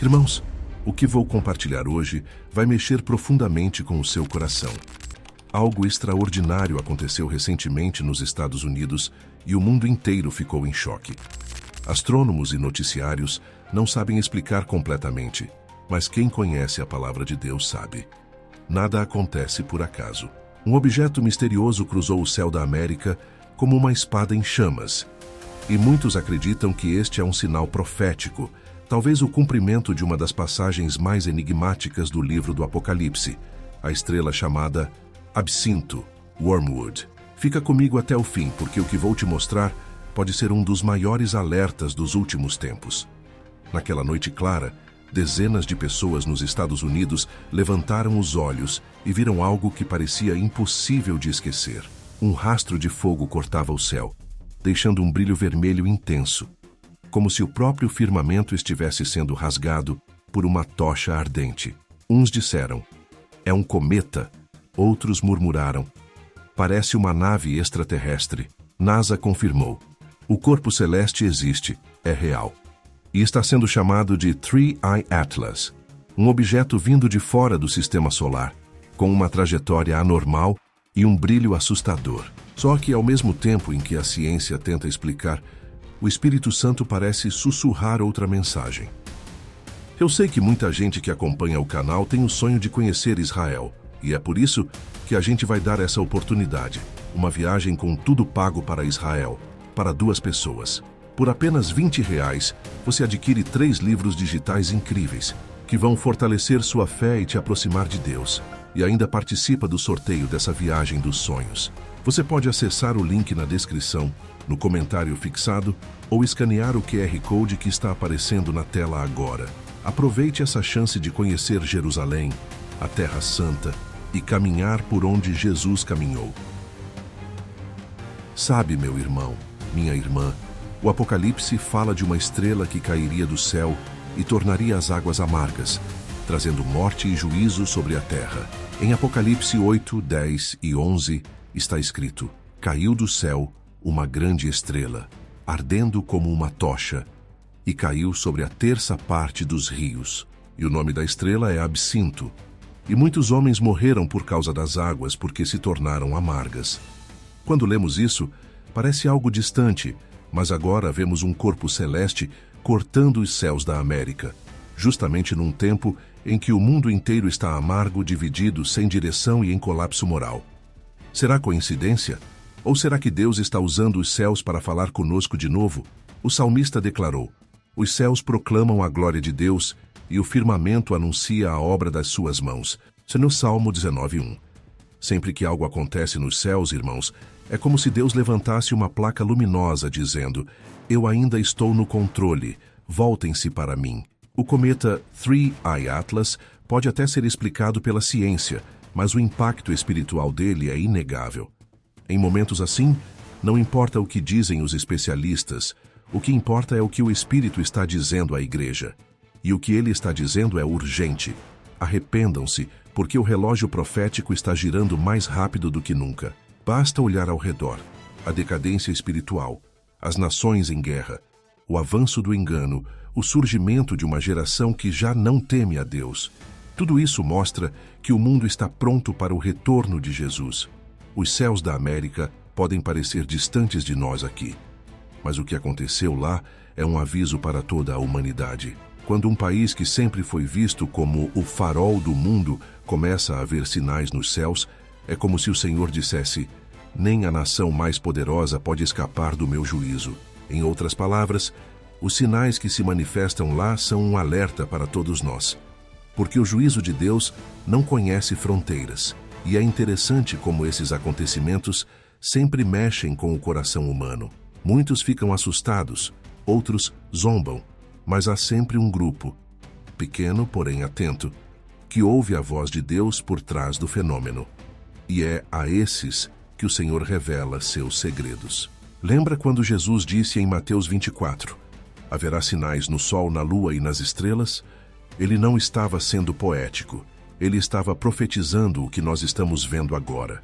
Irmãos, o que vou compartilhar hoje vai mexer profundamente com o seu coração. Algo extraordinário aconteceu recentemente nos Estados Unidos e o mundo inteiro ficou em choque. Astrônomos e noticiários não sabem explicar completamente, mas quem conhece a palavra de Deus sabe. Nada acontece por acaso. Um objeto misterioso cruzou o céu da América como uma espada em chamas. E muitos acreditam que este é um sinal profético, talvez o cumprimento de uma das passagens mais enigmáticas do livro do Apocalipse, a estrela chamada Absinto, Wormwood. Fica comigo até o fim, porque o que vou te mostrar pode ser um dos maiores alertas dos últimos tempos. Naquela noite clara, dezenas de pessoas nos Estados Unidos levantaram os olhos e viram algo que parecia impossível de esquecer. Um rastro de fogo cortava o céu, deixando um brilho vermelho intenso, como se o próprio firmamento estivesse sendo rasgado por uma tocha ardente. Uns disseram, é um cometa. Outros murmuraram, parece uma nave extraterrestre. NASA confirmou, o corpo celeste existe, é real. E está sendo chamado de Three Eye Atlas, um objeto vindo de fora do sistema solar, com uma trajetória anormal e um brilho assustador. Só que, ao mesmo tempo em que a ciência tenta explicar, o Espírito Santo parece sussurrar outra mensagem. Eu sei que muita gente que acompanha o canal tem o sonho de conhecer Israel, e é por isso que a gente vai dar essa oportunidade, uma viagem com tudo pago para Israel, para 2 pessoas. Por apenas R$20, você adquire 3 livros digitais incríveis, que vão fortalecer sua fé e te aproximar de Deus, e ainda participa do sorteio dessa viagem dos sonhos. Você pode acessar o link na descrição, no comentário fixado, ou escanear o QR Code que está aparecendo na tela agora. Aproveite essa chance de conhecer Jerusalém, a Terra Santa, e caminhar por onde Jesus caminhou. Sabe, meu irmão, minha irmã, o Apocalipse fala de uma estrela que cairia do céu e tornaria as águas amargas, trazendo morte e juízo sobre a terra. Em Apocalipse 8, 10 e 11 está escrito, caiu do céu uma grande estrela, ardendo como uma tocha, e caiu sobre a terça parte dos rios. E o nome da estrela é Absinto. E muitos homens morreram por causa das águas, porque se tornaram amargas. Quando lemos isso, parece algo distante, mas agora vemos um corpo celeste cortando os céus da América, justamente num tempo em que o mundo inteiro está amargo, dividido, sem direção e em colapso moral. Será coincidência? Ou será que Deus está usando os céus para falar conosco de novo? O salmista declarou, os céus proclamam a glória de Deus e o firmamento anuncia a obra das suas mãos. Isso é no Salmo 19:1. Sempre que algo acontece nos céus, irmãos, é como se Deus levantasse uma placa luminosa dizendo, eu ainda estou no controle, voltem-se para mim. O cometa Three Eye Atlas pode até ser explicado pela ciência, mas o impacto espiritual dele é inegável. Em momentos assim, não importa o que dizem os especialistas, o que importa é o que o Espírito está dizendo à igreja. E o que ele está dizendo é urgente. Arrependam-se, porque o relógio profético está girando mais rápido do que nunca. Basta olhar ao redor. A decadência espiritual, as nações em guerra, o avanço do engano, o surgimento de uma geração que já não teme a Deus. Tudo isso mostra que o mundo está pronto para o retorno de Jesus. Os céus da América podem parecer distantes de nós aqui, mas o que aconteceu lá é um aviso para toda a humanidade. Quando um país que sempre foi visto como o farol do mundo começa a ver sinais nos céus, é como se o Senhor dissesse, nem a nação mais poderosa pode escapar do meu juízo. Em outras palavras, os sinais que se manifestam lá são um alerta para todos nós. Porque o juízo de Deus não conhece fronteiras. E é interessante como esses acontecimentos sempre mexem com o coração humano. Muitos ficam assustados, outros zombam, mas há sempre um grupo, pequeno porém atento, que ouve a voz de Deus por trás do fenômeno. E é a esses que o Senhor revela seus segredos. Lembra quando Jesus disse em Mateus 24, haverá sinais no sol, na lua e nas estrelas? Ele não estava sendo poético, ele estava profetizando o que nós estamos vendo agora.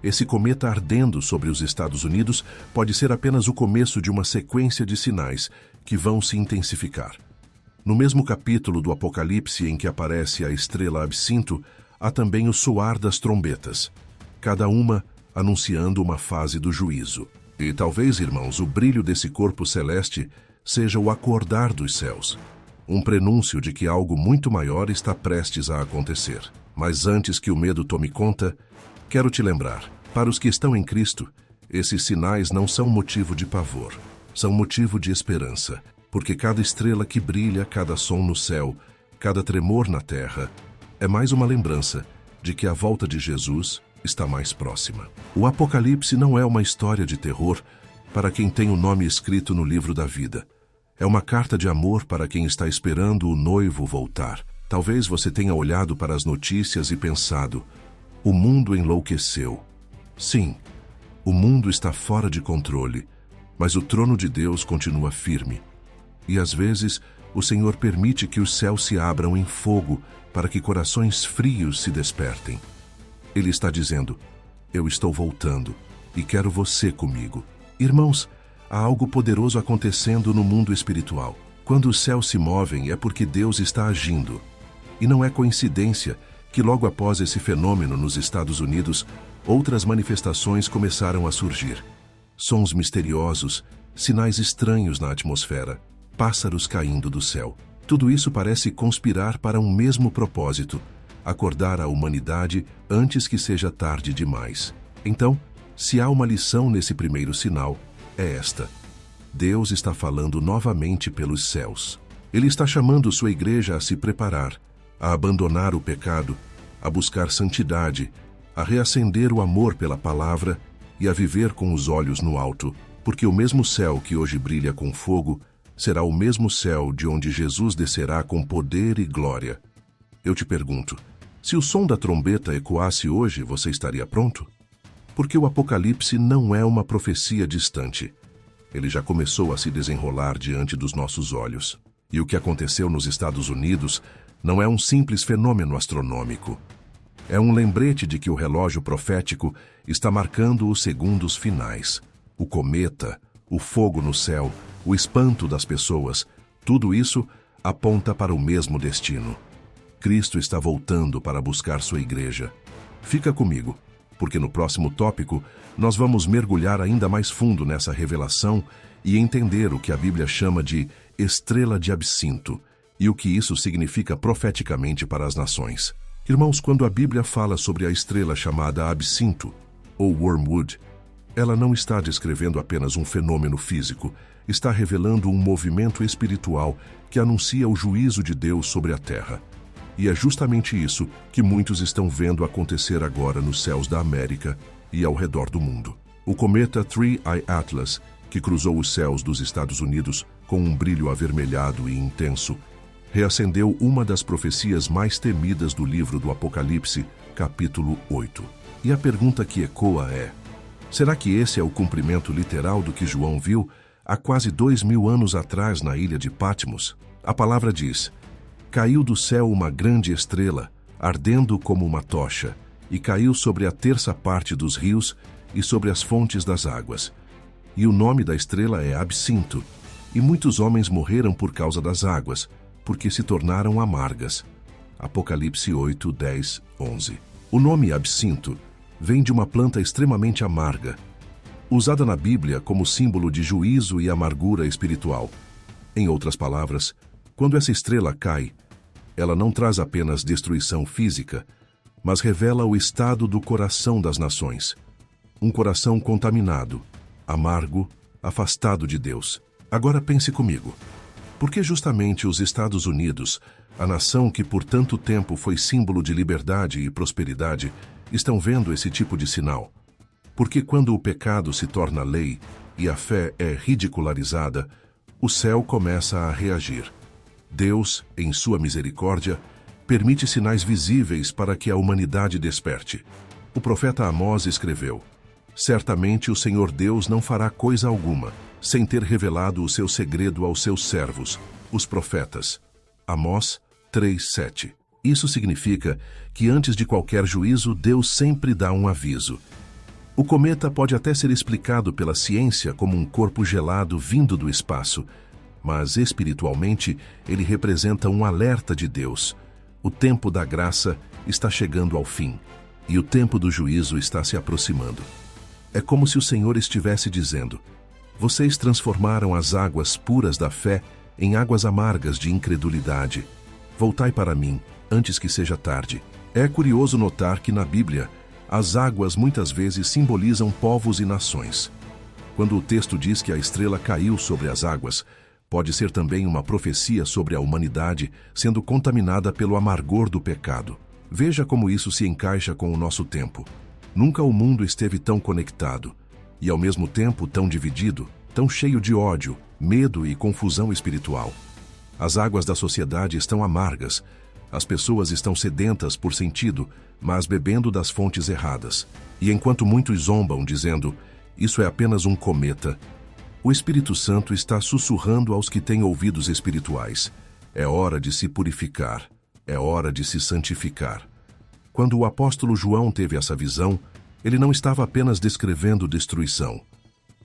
Esse cometa ardendo sobre os Estados Unidos pode ser apenas o começo de uma sequência de sinais que vão se intensificar. No mesmo capítulo do Apocalipse em que aparece a estrela absinto, há também o soar das trombetas, cada uma anunciando uma fase do juízo. E talvez, irmãos, o brilho desse corpo celeste seja o acordar dos céus, um prenúncio de que algo muito maior está prestes a acontecer. Mas antes que o medo tome conta, quero te lembrar, para os que estão em Cristo, esses sinais não são motivo de pavor, são motivo de esperança, porque cada estrela que brilha, cada som no céu, cada tremor na terra, é mais uma lembrança de que a volta de Jesus está mais próxima. O Apocalipse não é uma história de terror para quem tem o nome escrito no livro da vida. É uma carta de amor para quem está esperando o noivo voltar. Talvez você tenha olhado para as notícias e pensado: o mundo enlouqueceu. Sim, o mundo está fora de controle, mas o trono de Deus continua firme. E às vezes, o Senhor permite que os céus se abram em fogo para que corações frios se despertem. Ele está dizendo: eu estou voltando e quero você comigo. Irmãos, há algo poderoso acontecendo no mundo espiritual. Quando os céus se movem é porque Deus está agindo. E não é coincidência que logo após esse fenômeno nos Estados Unidos, outras manifestações começaram a surgir. Sons misteriosos, sinais estranhos na atmosfera, pássaros caindo do céu. Tudo isso parece conspirar para um mesmo propósito: acordar a humanidade antes que seja tarde demais. Então, se há uma lição nesse primeiro sinal, é esta: Deus está falando novamente pelos céus. Ele está chamando sua igreja a se preparar, a abandonar o pecado, a buscar santidade, a reacender o amor pela palavra e a viver com os olhos no alto, porque o mesmo céu que hoje brilha com fogo será o mesmo céu de onde Jesus descerá com poder e glória. Eu te pergunto, se o som da trombeta ecoasse hoje, você estaria pronto? Porque o Apocalipse não é uma profecia distante. Ele já começou a se desenrolar diante dos nossos olhos. E o que aconteceu nos Estados Unidos não é um simples fenômeno astronômico. É um lembrete de que o relógio profético está marcando os segundos finais. O cometa, o fogo no céu, o espanto das pessoas, tudo isso aponta para o mesmo destino. Cristo está voltando para buscar sua igreja. Fica comigo, porque no próximo tópico nós vamos mergulhar ainda mais fundo nessa revelação e entender o que a Bíblia chama de estrela de absinto e o que isso significa profeticamente para as nações. Irmãos, quando a Bíblia fala sobre a estrela chamada absinto, ou wormwood, ela não está descrevendo apenas um fenômeno físico, está revelando um movimento espiritual que anuncia o juízo de Deus sobre a terra. E é justamente isso que muitos estão vendo acontecer agora nos céus da América e ao redor do mundo. O cometa 3I Atlas, que cruzou os céus dos Estados Unidos com um brilho avermelhado e intenso, reacendeu uma das profecias mais temidas do livro do Apocalipse, capítulo 8. E a pergunta que ecoa é: será que esse é o cumprimento literal do que João viu há quase 2000 anos atrás na ilha de Patmos? A palavra diz: caiu do céu uma grande estrela, ardendo como uma tocha, e caiu sobre a terça parte dos rios e sobre as fontes das águas. E o nome da estrela é Absinto, e muitos homens morreram por causa das águas, porque se tornaram amargas. Apocalipse 8, 10, 11. O nome absinto vem de uma planta extremamente amarga, usada na Bíblia como símbolo de juízo e amargura espiritual. Em outras palavras, quando essa estrela cai, ela não traz apenas destruição física, mas revela o estado do coração das nações. Um coração contaminado, amargo, afastado de Deus. Agora pense comigo. Por que justamente os Estados Unidos, a nação que por tanto tempo foi símbolo de liberdade e prosperidade, estão vendo esse tipo de sinal? Porque quando o pecado se torna lei e a fé é ridicularizada, o céu começa a reagir. Deus, em sua misericórdia, permite sinais visíveis para que a humanidade desperte. O profeta Amós escreveu: certamente o Senhor Deus não fará coisa alguma, sem ter revelado o seu segredo aos seus servos, os profetas. Amós 3:7. Isso significa que antes de qualquer juízo, Deus sempre dá um aviso. O cometa pode até ser explicado pela ciência como um corpo gelado vindo do espaço, mas espiritualmente ele representa um alerta de Deus. O tempo da graça está chegando ao fim e o tempo do juízo está se aproximando. É como se o Senhor estivesse dizendo: vocês transformaram as águas puras da fé em águas amargas de incredulidade. Voltai para mim, antes que seja tarde. É curioso notar que na Bíblia, as águas muitas vezes simbolizam povos e nações. Quando o texto diz que a estrela caiu sobre as águas, pode ser também uma profecia sobre a humanidade sendo contaminada pelo amargor do pecado. Veja como isso se encaixa com o nosso tempo. Nunca o mundo esteve tão conectado e, ao mesmo tempo, tão dividido, tão cheio de ódio, medo e confusão espiritual. As águas da sociedade estão amargas. As pessoas estão sedentas por sentido, mas bebendo das fontes erradas. E enquanto muitos zombam, dizendo: isso é apenas um cometa, o Espírito Santo está sussurrando aos que têm ouvidos espirituais: é hora de se purificar, é hora de se santificar. Quando o apóstolo João teve essa visão, ele não estava apenas descrevendo destruição.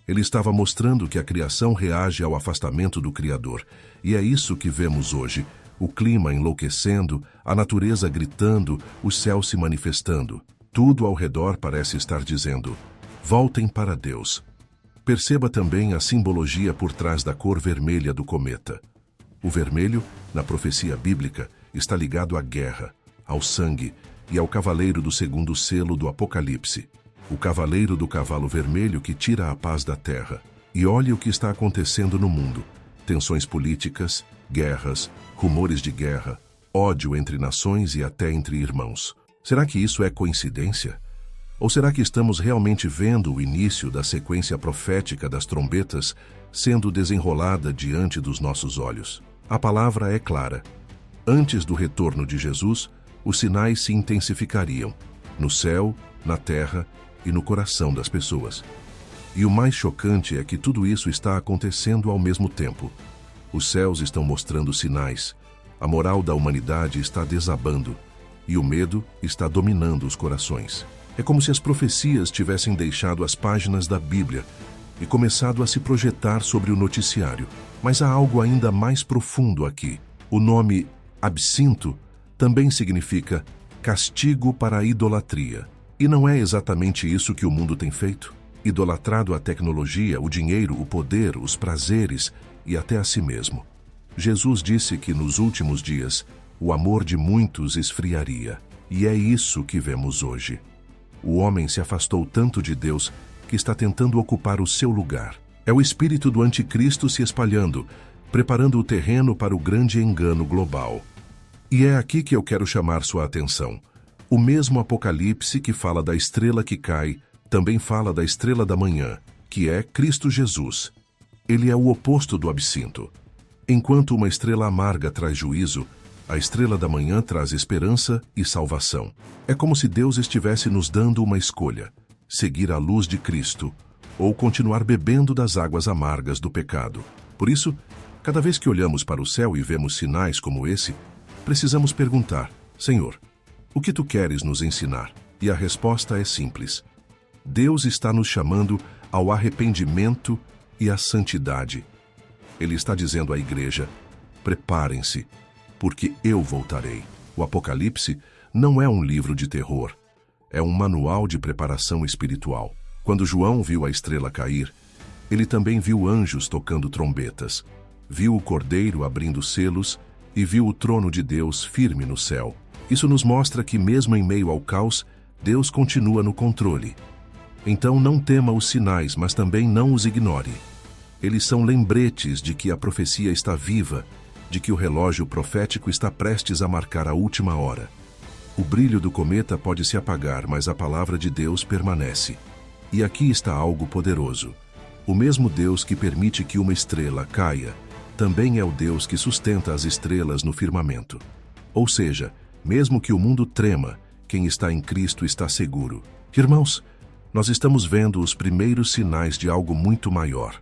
Ele estava mostrando que a criação reage ao afastamento do Criador. E é isso que vemos hoje: o clima enlouquecendo, a natureza gritando, o céu se manifestando. Tudo ao redor parece estar dizendo: voltem para Deus. Perceba também a simbologia por trás da cor vermelha do cometa. O vermelho, na profecia bíblica, está ligado à guerra, ao sangue e ao cavaleiro do segundo selo do Apocalipse. O cavaleiro do cavalo vermelho que tira a paz da terra. E olhe o que está acontecendo no mundo: tensões políticas, guerras, rumores de guerra, ódio entre nações e até entre irmãos. Será que isso é coincidência? Ou será que estamos realmente vendo o início da sequência profética das trombetas sendo desenrolada diante dos nossos olhos? A palavra é clara. Antes do retorno de Jesus, os sinais se intensificariam no céu, na terra e no coração das pessoas. E o mais chocante é que tudo isso está acontecendo ao mesmo tempo. Os céus estão mostrando sinais, a moral da humanidade está desabando e o medo está dominando os corações. É como se as profecias tivessem deixado as páginas da Bíblia e começado a se projetar sobre o noticiário. Mas há algo ainda mais profundo aqui. O nome absinto também significa castigo para a idolatria. E não é exatamente isso que o mundo tem feito? Idolatrado a tecnologia, o dinheiro, o poder, os prazeres e até a si mesmo. Jesus disse que nos últimos dias o amor de muitos esfriaria. E é isso que vemos hoje. O homem se afastou tanto de Deus que está tentando ocupar o seu lugar. É o espírito do anticristo se espalhando, preparando o terreno para o grande engano global. E é aqui que eu quero chamar sua atenção. O mesmo Apocalipse que fala da estrela que cai, também fala da estrela da manhã, que é Cristo Jesus. Ele é o oposto do absinto. Enquanto uma estrela amarga traz juízo, a estrela da manhã traz esperança e salvação. É como se Deus estivesse nos dando uma escolha: seguir a luz de Cristo ou continuar bebendo das águas amargas do pecado. Por isso, cada vez que olhamos para o céu e vemos sinais como esse, precisamos perguntar: Senhor, o que tu queres nos ensinar? E a resposta é simples. Deus está nos chamando ao arrependimento e à santidade. Ele está dizendo à igreja: preparem-se, porque eu voltarei. O Apocalipse não é um livro de terror, é um manual de preparação espiritual. Quando João viu a estrela cair, ele também viu anjos tocando trombetas, viu o Cordeiro abrindo selos e viu o trono de Deus firme no céu. Isso nos mostra que, mesmo em meio ao caos, Deus continua no controle. Então não tema os sinais, mas também não os ignore. Eles são lembretes de que a profecia está viva, de que o relógio profético está prestes a marcar a última hora. O brilho do cometa pode se apagar, mas a palavra de Deus permanece. E aqui está algo poderoso. O mesmo Deus que permite que uma estrela caia, também é o Deus que sustenta as estrelas no firmamento. Ou seja, mesmo que o mundo trema, quem está em Cristo está seguro. Irmãos, nós estamos vendo os primeiros sinais de algo muito maior.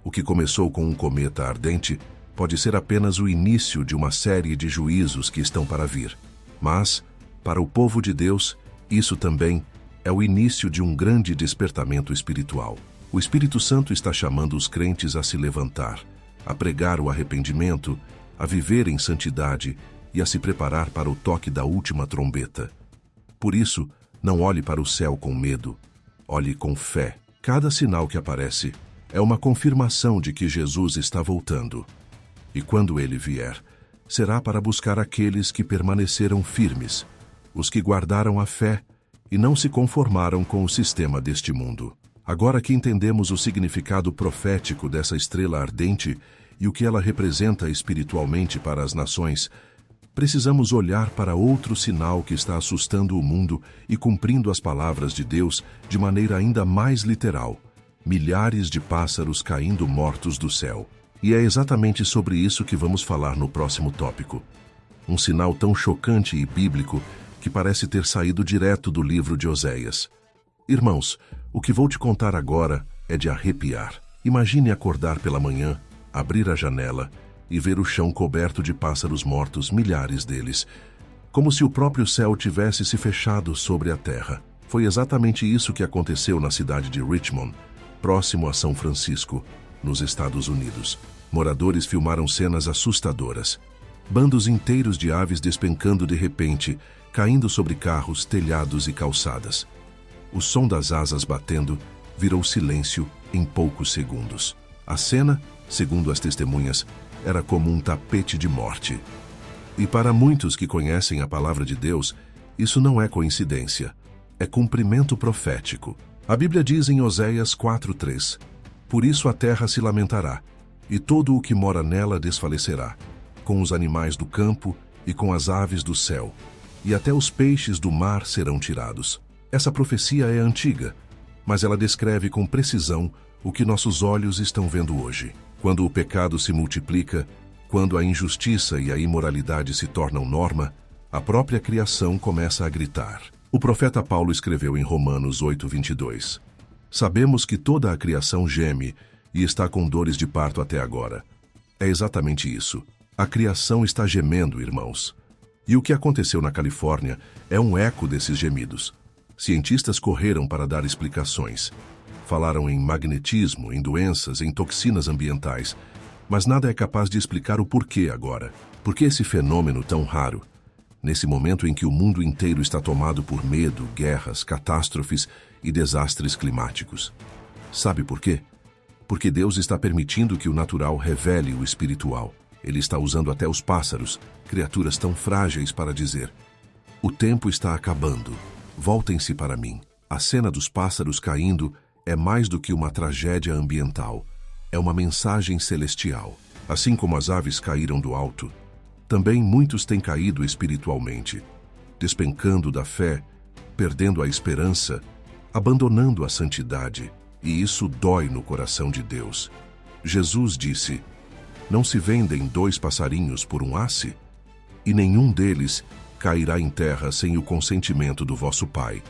O que começou com um cometa ardente pode ser apenas o início de uma série de juízos que estão para vir. Mas, para o povo de Deus, isso também é o início de um grande despertamento espiritual. O Espírito Santo está chamando os crentes a se levantar, a pregar o arrependimento, a viver em santidade e a se preparar para o toque da última trombeta. Por isso, não olhe para o céu com medo, olhe com fé. Cada sinal que aparece é uma confirmação de que Jesus está voltando. E quando ele vier, será para buscar aqueles que permaneceram firmes, os que guardaram a fé e não se conformaram com o sistema deste mundo. Agora que entendemos o significado profético dessa estrela ardente e o que ela representa espiritualmente para as nações, precisamos olhar para outro sinal que está assustando o mundo e cumprindo as palavras de Deus de maneira ainda mais literal: milhares de pássaros caindo mortos do céu. E é exatamente sobre isso que vamos falar no próximo tópico. Um sinal tão chocante e bíblico que parece ter saído direto do livro de Oséias. Irmãos, o que vou te contar agora é de arrepiar. Imagine acordar pela manhã, abrir a janela e ver o chão coberto de pássaros mortos, milhares deles, como se o próprio céu tivesse se fechado sobre a terra. Foi exatamente isso que aconteceu na cidade de Richmond, próximo a São Francisco, nos Estados Unidos. Moradores filmaram cenas assustadoras. Bandos inteiros de aves despencando de repente, caindo sobre carros, telhados e calçadas. O som das asas batendo virou silêncio em poucos segundos. A cena, segundo as testemunhas, era como um tapete de morte. E para muitos que conhecem a palavra de Deus, isso não é coincidência. É cumprimento profético. A Bíblia diz em Oséias 4:3: "Por isso a terra se lamentará, e todo o que mora nela desfalecerá, com os animais do campo e com as aves do céu, e até os peixes do mar serão tirados." Essa profecia é antiga, mas ela descreve com precisão o que nossos olhos estão vendo hoje. Quando o pecado se multiplica, quando a injustiça e a imoralidade se tornam norma, a própria criação começa a gritar. O profeta Paulo escreveu em Romanos 8:22: "Sabemos que toda a criação geme e está com dores de parto até agora." É exatamente isso. A criação está gemendo, irmãos. E o que aconteceu na Califórnia é um eco desses gemidos. Cientistas correram para dar explicações. Falaram em magnetismo, em doenças, em toxinas ambientais, mas nada é capaz de explicar o porquê agora. Por que esse fenômeno tão raro? Nesse momento em que o mundo inteiro está tomado por medo, guerras, catástrofes e desastres climáticos. Sabe por quê? Porque Deus está permitindo que o natural revele o espiritual. Ele está usando até os pássaros, criaturas tão frágeis, para dizer: "O tempo está acabando. Voltem-se para mim." A cena dos pássaros caindo é mais do que uma tragédia ambiental. É uma mensagem celestial. Assim como as aves caíram do alto, também muitos têm caído espiritualmente, despencando da fé, perdendo a esperança, abandonando a santidade. E isso dói no coração de Deus. Jesus disse: "Não se vendem 2 passarinhos por um asse? E nenhum deles cairá em terra sem o consentimento do vosso Pai."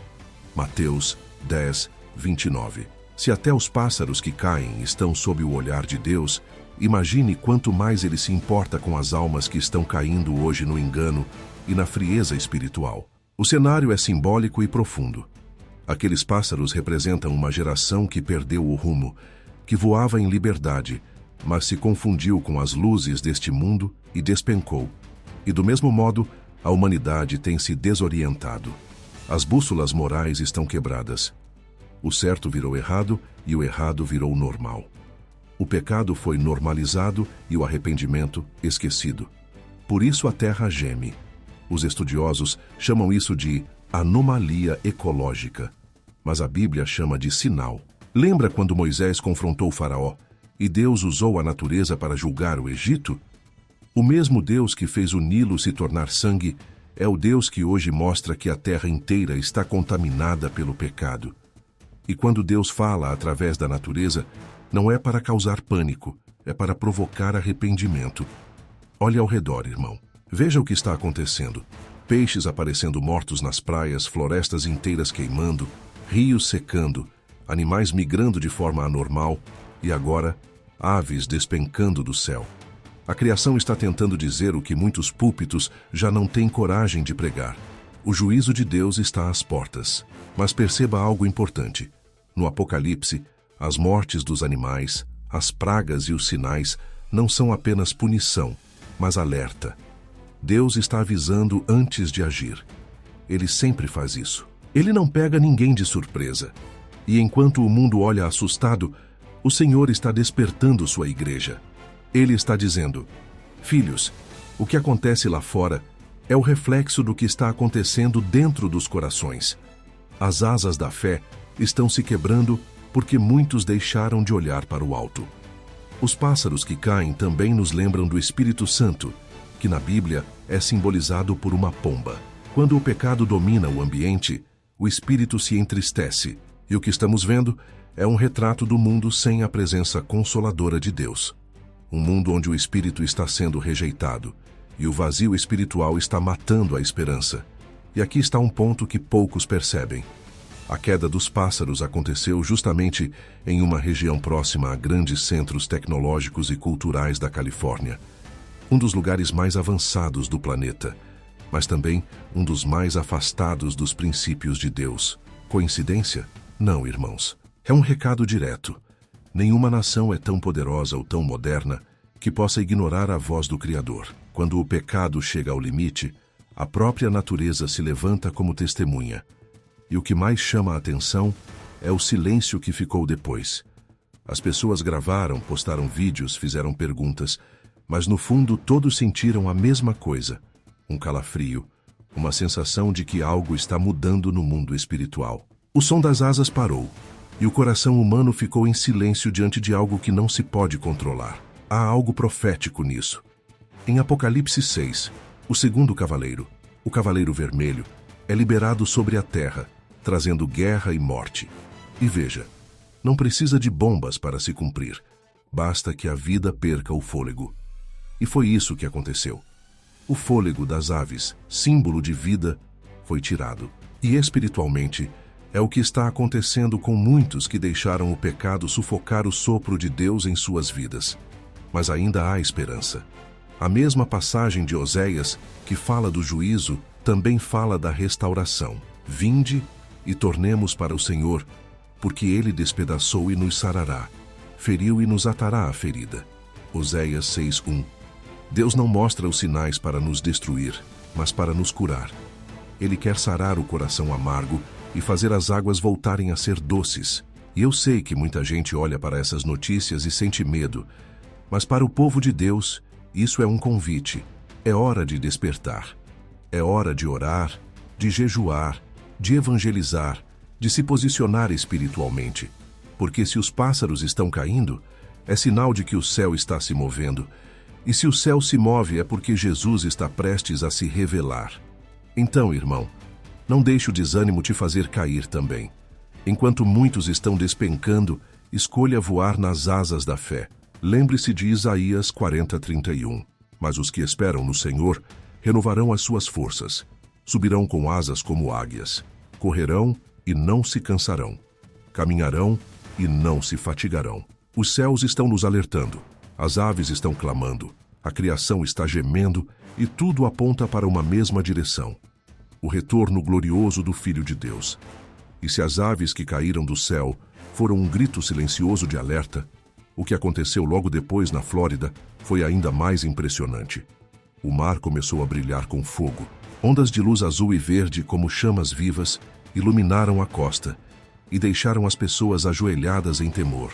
Mateus 10:29. Se até os pássaros que caem estão sob o olhar de Deus, imagine quanto mais ele se importa com as almas que estão caindo hoje no engano e na frieza espiritual. O cenário é simbólico e profundo. Aqueles pássaros representam uma geração que perdeu o rumo, que voava em liberdade, mas se confundiu com as luzes deste mundo e despencou. E do mesmo modo, a humanidade tem se desorientado. As bússolas morais estão quebradas. O certo virou errado e o errado virou normal. O pecado foi normalizado e o arrependimento esquecido. Por isso a terra geme. Os estudiosos chamam isso de anomalia ecológica, mas a Bíblia chama de sinal. Lembra quando Moisés confrontou o Faraó e Deus usou a natureza para julgar o Egito? O mesmo Deus que fez o Nilo se tornar sangue é o Deus que hoje mostra que a terra inteira está contaminada pelo pecado. E quando Deus fala através da natureza, não é para causar pânico, é para provocar arrependimento. Olhe ao redor, irmão. Veja o que está acontecendo. Peixes aparecendo mortos nas praias, florestas inteiras queimando, rios secando, animais migrando de forma anormal e agora aves despencando do céu. A criação está tentando dizer o que muitos púlpitos já não têm coragem de pregar. O juízo de Deus está às portas. Mas perceba algo importante. No Apocalipse, as mortes dos animais, as pragas e os sinais não são apenas punição, mas alerta. Deus está avisando antes de agir. Ele sempre faz isso. Ele não pega ninguém de surpresa. E enquanto o mundo olha assustado, o Senhor está despertando sua igreja. Ele está dizendo: filhos, o que acontece lá fora é o reflexo do que está acontecendo dentro dos corações. As asas da fé estão se quebrando porque muitos deixaram de olhar para o alto. Os pássaros que caem também nos lembram do Espírito Santo, que na Bíblia é simbolizado por uma pomba. Quando o pecado domina o ambiente, o Espírito se entristece, e o que estamos vendo é um retrato do mundo sem a presença consoladora de Deus. Um mundo onde o Espírito está sendo rejeitado, e o vazio espiritual está matando a esperança. E aqui está um ponto que poucos percebem. A queda dos pássaros aconteceu justamente em uma região próxima a grandes centros tecnológicos e culturais da Califórnia, um dos lugares mais avançados do planeta, mas também um dos mais afastados dos princípios de Deus. Coincidência? Não, irmãos. É um recado direto. Nenhuma nação é tão poderosa ou tão moderna que possa ignorar a voz do Criador. Quando o pecado chega ao limite, a própria natureza se levanta como testemunha. E o que mais chama a atenção é o silêncio que ficou depois. As pessoas gravaram, postaram vídeos, fizeram perguntas, mas no fundo todos sentiram a mesma coisa: um calafrio, uma sensação de que algo está mudando no mundo espiritual. O som das asas parou, e o coração humano ficou em silêncio diante de algo que não se pode controlar. Há algo profético nisso. Em Apocalipse 6, o segundo cavaleiro, o cavaleiro vermelho, é liberado sobre a terra, trazendo guerra e morte. E veja, não precisa de bombas para se cumprir. Basta que a vida perca o fôlego. E foi isso que aconteceu. O fôlego das aves, símbolo de vida, foi tirado. E espiritualmente, é o que está acontecendo com muitos que deixaram o pecado sufocar o sopro de Deus em suas vidas. Mas ainda há esperança. A mesma passagem de Oséias, que fala do juízo, também fala da restauração. Vinde e tornemos para o Senhor, porque Ele despedaçou e nos sarará, feriu e nos atará a ferida. Oséias 6:1. Deus não mostra os sinais para nos destruir, mas para nos curar. Ele quer sarar o coração amargo e fazer as águas voltarem a ser doces. E eu sei que muita gente olha para essas notícias e sente medo, mas para o povo de Deus, isso é um convite. É hora de despertar. É hora de orar, de jejuar, de evangelizar, de se posicionar espiritualmente. Porque se os pássaros estão caindo, é sinal de que o céu está se movendo. E se o céu se move, é porque Jesus está prestes a se revelar. Então, irmão, não deixe o desânimo te fazer cair também. Enquanto muitos estão despencando, escolha voar nas asas da fé. Lembre-se de Isaías 40:31. Mas os que esperam no Senhor renovarão as suas forças. Subirão com asas como águias. Correrão e não se cansarão. Caminharão e não se fatigarão. Os céus estão nos alertando. As aves estão clamando. A criação está gemendo e tudo aponta para uma mesma direção: o retorno glorioso do Filho de Deus. E se as aves que caíram do céu foram um grito silencioso de alerta, o que aconteceu logo depois na Flórida foi ainda mais impressionante. O mar começou a brilhar com fogo. Ondas de luz azul e verde, como chamas vivas, iluminaram a costa e deixaram as pessoas ajoelhadas em temor.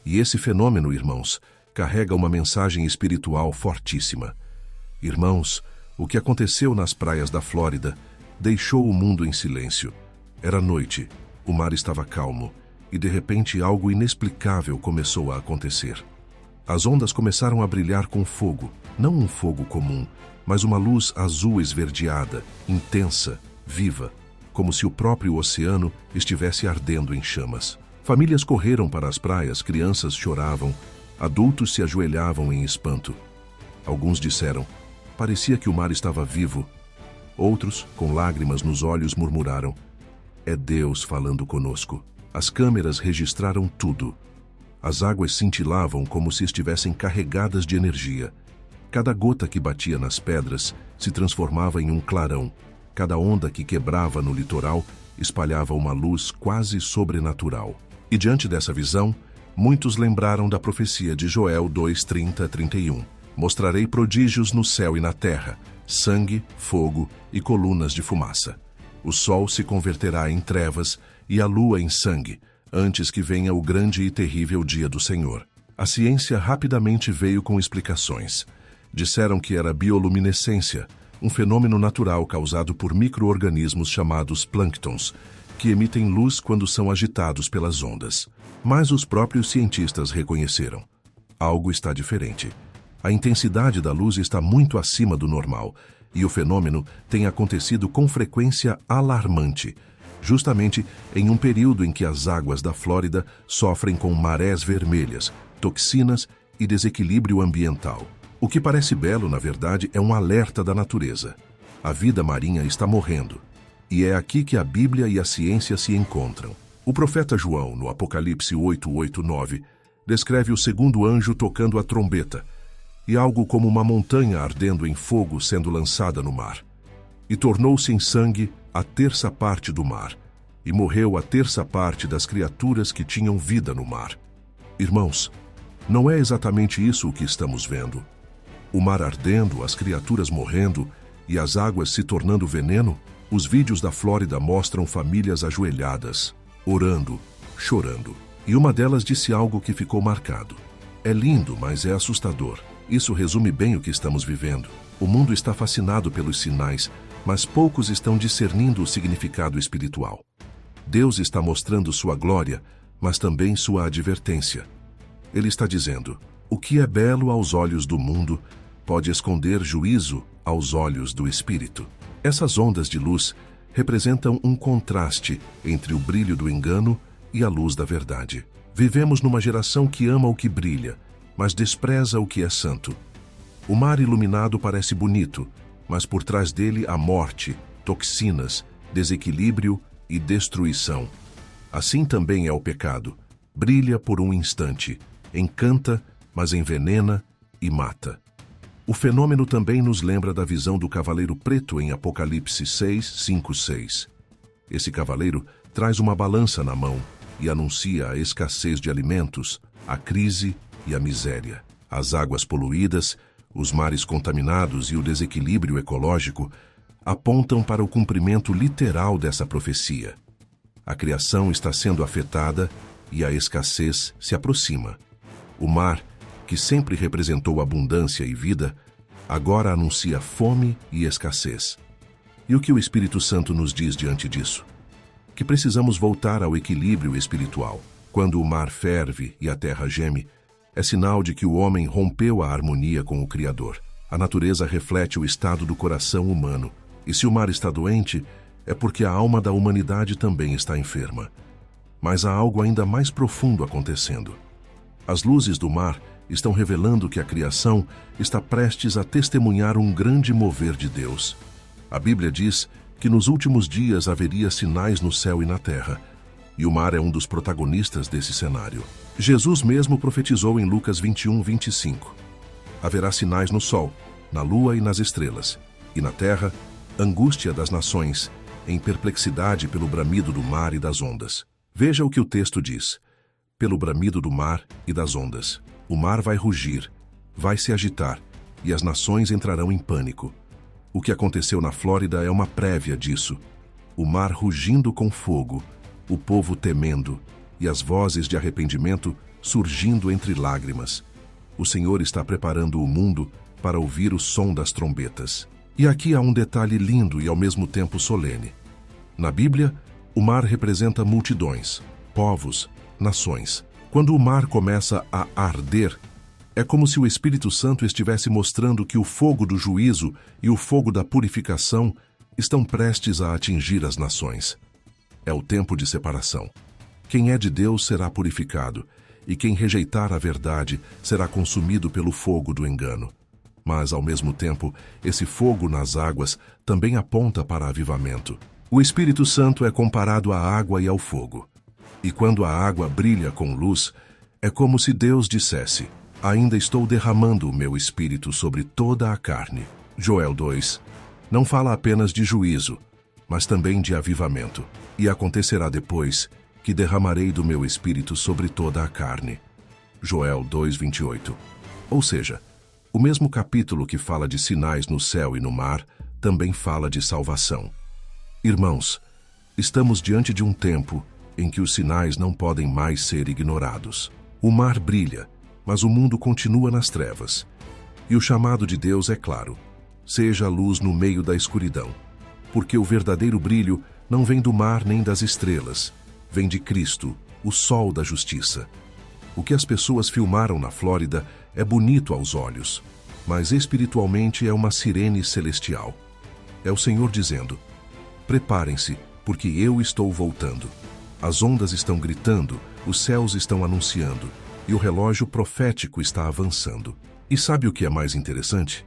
E esse fenômeno, irmãos, carrega uma mensagem espiritual fortíssima. Irmãos, o que aconteceu nas praias da Flórida deixou o mundo em silêncio. Era noite, o mar estava calmo, e de repente algo inexplicável começou a acontecer. As ondas começaram a brilhar com fogo, não um fogo comum, mas uma luz azul esverdeada, intensa, viva, como se o próprio oceano estivesse ardendo em chamas. Famílias correram para as praias, crianças choravam, adultos se ajoelhavam em espanto. Alguns disseram: parecia que o mar estava vivo. Outros, com lágrimas nos olhos, murmuraram: é Deus falando conosco. As câmeras registraram tudo. As águas cintilavam como se estivessem carregadas de energia. Cada gota que batia nas pedras se transformava em um clarão. Cada onda que quebrava no litoral espalhava uma luz quase sobrenatural. E diante dessa visão, muitos lembraram da profecia de Joel 2:30-31. Mostrarei prodígios no céu e na terra, sangue, fogo e colunas de fumaça. O sol se converterá em trevas e a lua em sangue, antes que venha o grande e terrível dia do Senhor. A ciência rapidamente veio com explicações. Disseram que era bioluminescência, um fenômeno natural causado por micro-organismos chamados plânctons, que emitem luz quando são agitados pelas ondas. Mas os próprios cientistas reconheceram: algo está diferente. A intensidade da luz está muito acima do normal, e o fenômeno tem acontecido com frequência alarmante, justamente em um período em que as águas da Flórida sofrem com marés vermelhas, toxinas e desequilíbrio ambiental. O que parece belo, na verdade, é um alerta da natureza. A vida marinha está morrendo. E é aqui que a Bíblia e a ciência se encontram. O profeta João, no Apocalipse 8:8-9, descreve o segundo anjo tocando a trombeta, e algo como uma montanha ardendo em fogo sendo lançada no mar. E tornou-se em sangue a terça parte do mar, e morreu a terça parte das criaturas que tinham vida no mar. Irmãos, não é exatamente isso o que estamos vendo. O mar ardendo, as criaturas morrendo e as águas se tornando veneno? Os vídeos da Flórida mostram famílias ajoelhadas, orando, chorando. E uma delas disse algo que ficou marcado. É lindo, mas é assustador. Isso resume bem o que estamos vivendo. O mundo está fascinado pelos sinais, mas poucos estão discernindo o significado espiritual. Deus está mostrando sua glória, mas também sua advertência. Ele está dizendo: o que é belo aos olhos do mundo pode esconder juízo aos olhos do Espírito. Essas ondas de luz representam um contraste entre o brilho do engano e a luz da verdade. Vivemos numa geração que ama o que brilha, mas despreza o que é santo. O mar iluminado parece bonito, mas por trás dele há morte, toxinas, desequilíbrio e destruição. Assim também é o pecado. Brilha por um instante, encanta, mas envenena e mata. O fenômeno também nos lembra da visão do cavaleiro preto em Apocalipse 6:5-6. Esse cavaleiro traz uma balança na mão e anuncia a escassez de alimentos, a crise e a miséria. As águas poluídas, os mares contaminados e o desequilíbrio ecológico apontam para o cumprimento literal dessa profecia. A criação está sendo afetada e a escassez se aproxima. O mar, que sempre representou abundância e vida, agora anuncia fome e escassez. E o que o Espírito Santo nos diz diante disso? Que precisamos voltar ao equilíbrio espiritual. Quando o mar ferve e a terra geme, é sinal de que o homem rompeu a harmonia com o Criador. A natureza reflete o estado do coração humano, e se o mar está doente, é porque a alma da humanidade também está enferma. Mas há algo ainda mais profundo acontecendo. As luzes do mar estão revelando que a criação está prestes a testemunhar um grande mover de Deus. A Bíblia diz que nos últimos dias haveria sinais no céu e na terra, e o mar é um dos protagonistas desse cenário. Jesus mesmo profetizou em Lucas 21:25. Haverá sinais no sol, na lua e nas estrelas, e na terra, angústia das nações, em perplexidade pelo bramido do mar e das ondas. Veja o que o texto diz: pelo bramido do mar e das ondas. O mar vai rugir, vai se agitar, e as nações entrarão em pânico. O que aconteceu na Flórida é uma prévia disso. O mar rugindo com fogo, o povo temendo, e as vozes de arrependimento surgindo entre lágrimas. O Senhor está preparando o mundo para ouvir o som das trombetas. E aqui há um detalhe lindo e ao mesmo tempo solene. Na Bíblia, o mar representa multidões, povos, nações. Quando o mar começa a arder, é como se o Espírito Santo estivesse mostrando que o fogo do juízo e o fogo da purificação estão prestes a atingir as nações. É o tempo de separação. Quem é de Deus será purificado, e quem rejeitar a verdade será consumido pelo fogo do engano. Mas, ao mesmo tempo, esse fogo nas águas também aponta para avivamento. O Espírito Santo é comparado à água e ao fogo. E quando a água brilha com luz, é como se Deus dissesse: ainda estou derramando o meu Espírito sobre toda a carne. Joel 2 não fala apenas de juízo, mas também de avivamento. E acontecerá depois que derramarei do meu Espírito sobre toda a carne. Joel 2:28. Ou seja, o mesmo capítulo que fala de sinais no céu e no mar, também fala de salvação. Irmãos, estamos diante de um tempo em que os sinais não podem mais ser ignorados. O mar brilha, mas o mundo continua nas trevas. E o chamado de Deus é claro: seja a luz no meio da escuridão, porque o verdadeiro brilho não vem do mar nem das estrelas, vem de Cristo, o sol da justiça. O que as pessoas filmaram na Flórida é bonito aos olhos, mas espiritualmente é uma sirene celestial. É o Senhor dizendo: preparem-se, porque eu estou voltando. As ondas estão gritando, os céus estão anunciando, e o relógio profético está avançando. E sabe o que é mais interessante?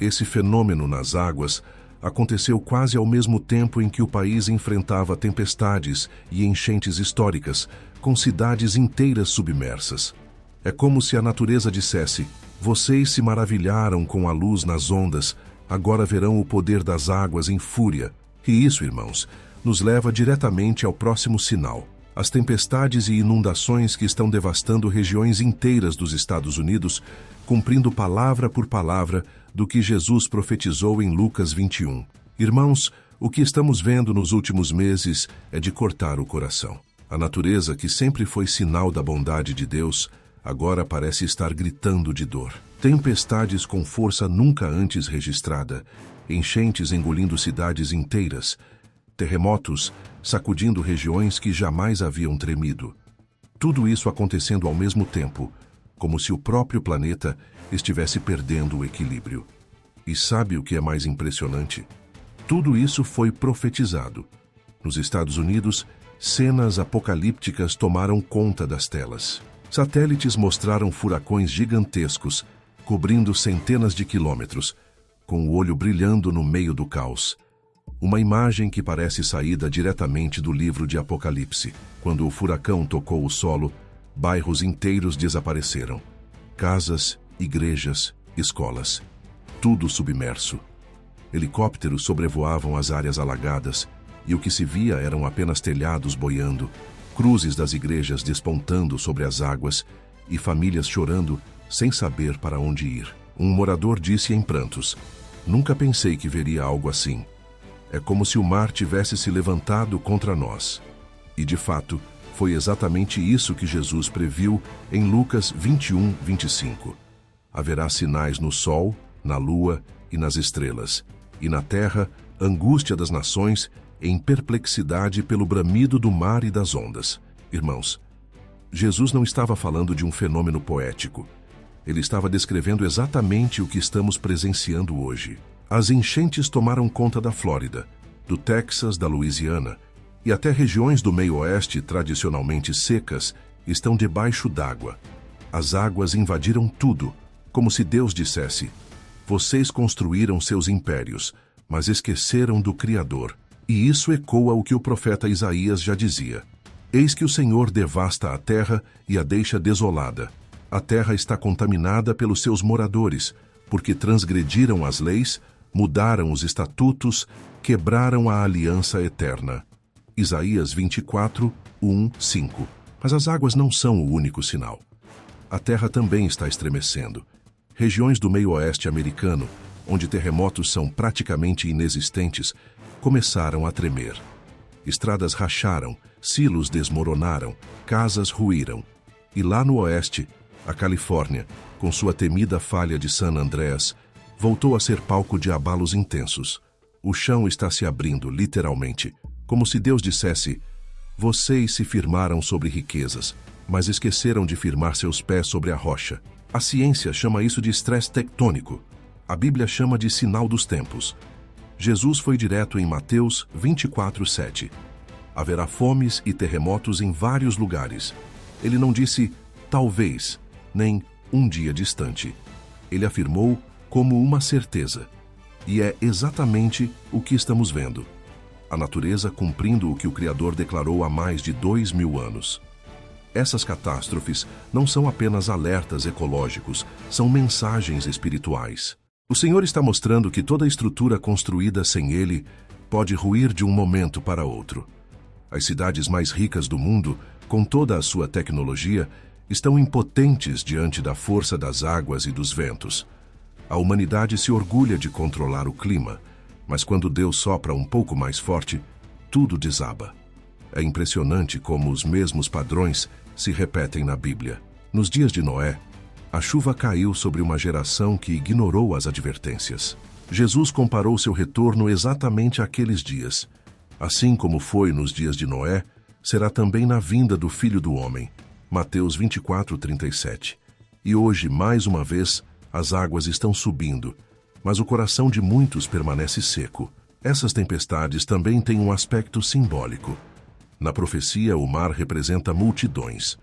Esse fenômeno nas águas aconteceu quase ao mesmo tempo em que o país enfrentava tempestades e enchentes históricas, com cidades inteiras submersas. É como se a natureza dissesse: vocês se maravilharam com a luz nas ondas, agora verão o poder das águas em fúria. E isso, irmãos, nos leva diretamente ao próximo sinal: as tempestades e inundações que estão devastando regiões inteiras dos Estados Unidos, cumprindo palavra por palavra do que Jesus profetizou em Lucas 21. Irmãos, o que estamos vendo nos últimos meses é de cortar o coração. A natureza, que sempre foi sinal da bondade de Deus, agora parece estar gritando de dor. Tempestades com força nunca antes registrada, enchentes engolindo cidades inteiras, terremotos sacudindo regiões que jamais haviam tremido. Tudo isso acontecendo ao mesmo tempo, como se o próprio planeta estivesse perdendo o equilíbrio. E sabe o que é mais impressionante? Tudo isso foi profetizado. Nos Estados Unidos, cenas apocalípticas tomaram conta das telas. Satélites mostraram furacões gigantescos, cobrindo centenas de quilômetros, com o olho brilhando no meio do caos. Uma imagem que parece saída diretamente do livro de Apocalipse. Quando o furacão tocou o solo, bairros inteiros desapareceram. Casas, igrejas, escolas. Tudo submerso. Helicópteros sobrevoavam as áreas alagadas, e o que se via eram apenas telhados boiando, cruzes das igrejas despontando sobre as águas e famílias chorando sem saber para onde ir. Um morador disse em prantos: nunca pensei que veria algo assim. É como se o mar tivesse se levantado contra nós. E de fato, foi exatamente isso que Jesus previu em Lucas 21:25. Haverá sinais no sol, na lua e nas estrelas, e na terra, angústia das nações, em perplexidade pelo bramido do mar e das ondas. Irmãos, Jesus não estava falando de um fenômeno poético. Ele estava descrevendo exatamente o que estamos presenciando hoje. As enchentes tomaram conta da Flórida, do Texas, da Louisiana, e até regiões do meio-oeste tradicionalmente secas estão debaixo d'água. As águas invadiram tudo, como se Deus dissesse: vocês construíram seus impérios, mas esqueceram do Criador. E isso ecoa o que o profeta Isaías já dizia: eis que o Senhor devasta a terra e a deixa desolada. A terra está contaminada pelos seus moradores, porque transgrediram as leis, mudaram os estatutos, quebraram a aliança eterna. Isaías 24:1-5. Mas as águas não são o único sinal. A terra também está estremecendo. Regiões do meio-oeste americano, onde terremotos são praticamente inexistentes, começaram a tremer. Estradas racharam, silos desmoronaram, casas ruíram. E lá no oeste, a Califórnia, com sua temida falha de San Andreas, voltou a ser palco de abalos intensos. O chão está se abrindo, literalmente, como se Deus dissesse: vocês se firmaram sobre riquezas, mas esqueceram de firmar seus pés sobre a rocha. A ciência chama isso de estresse tectônico. A Bíblia chama de sinal dos tempos. Jesus foi direto em Mateus 24:7. Haverá fomes e terremotos em vários lugares. Ele não disse talvez, nem um dia distante. Ele afirmou como uma certeza. E é exatamente o que estamos vendo. A natureza cumprindo o que o Criador declarou há mais de 2000 anos. Essas catástrofes não são apenas alertas ecológicos, são mensagens espirituais. O Senhor está mostrando que toda estrutura construída sem Ele pode ruir de um momento para outro. As cidades mais ricas do mundo, com toda a sua tecnologia, estão impotentes diante da força das águas e dos ventos. A humanidade se orgulha de controlar o clima, mas quando Deus sopra um pouco mais forte, tudo desaba. É impressionante como os mesmos padrões se repetem na Bíblia. Nos dias de Noé, a chuva caiu sobre uma geração que ignorou as advertências. Jesus comparou seu retorno exatamente àqueles dias. Assim como foi nos dias de Noé, será também na vinda do Filho do Homem. Mateus 24:37. E hoje, mais uma vez, as águas estão subindo, mas o coração de muitos permanece seco. Essas tempestades também têm um aspecto simbólico. Na profecia, o mar representa multidões.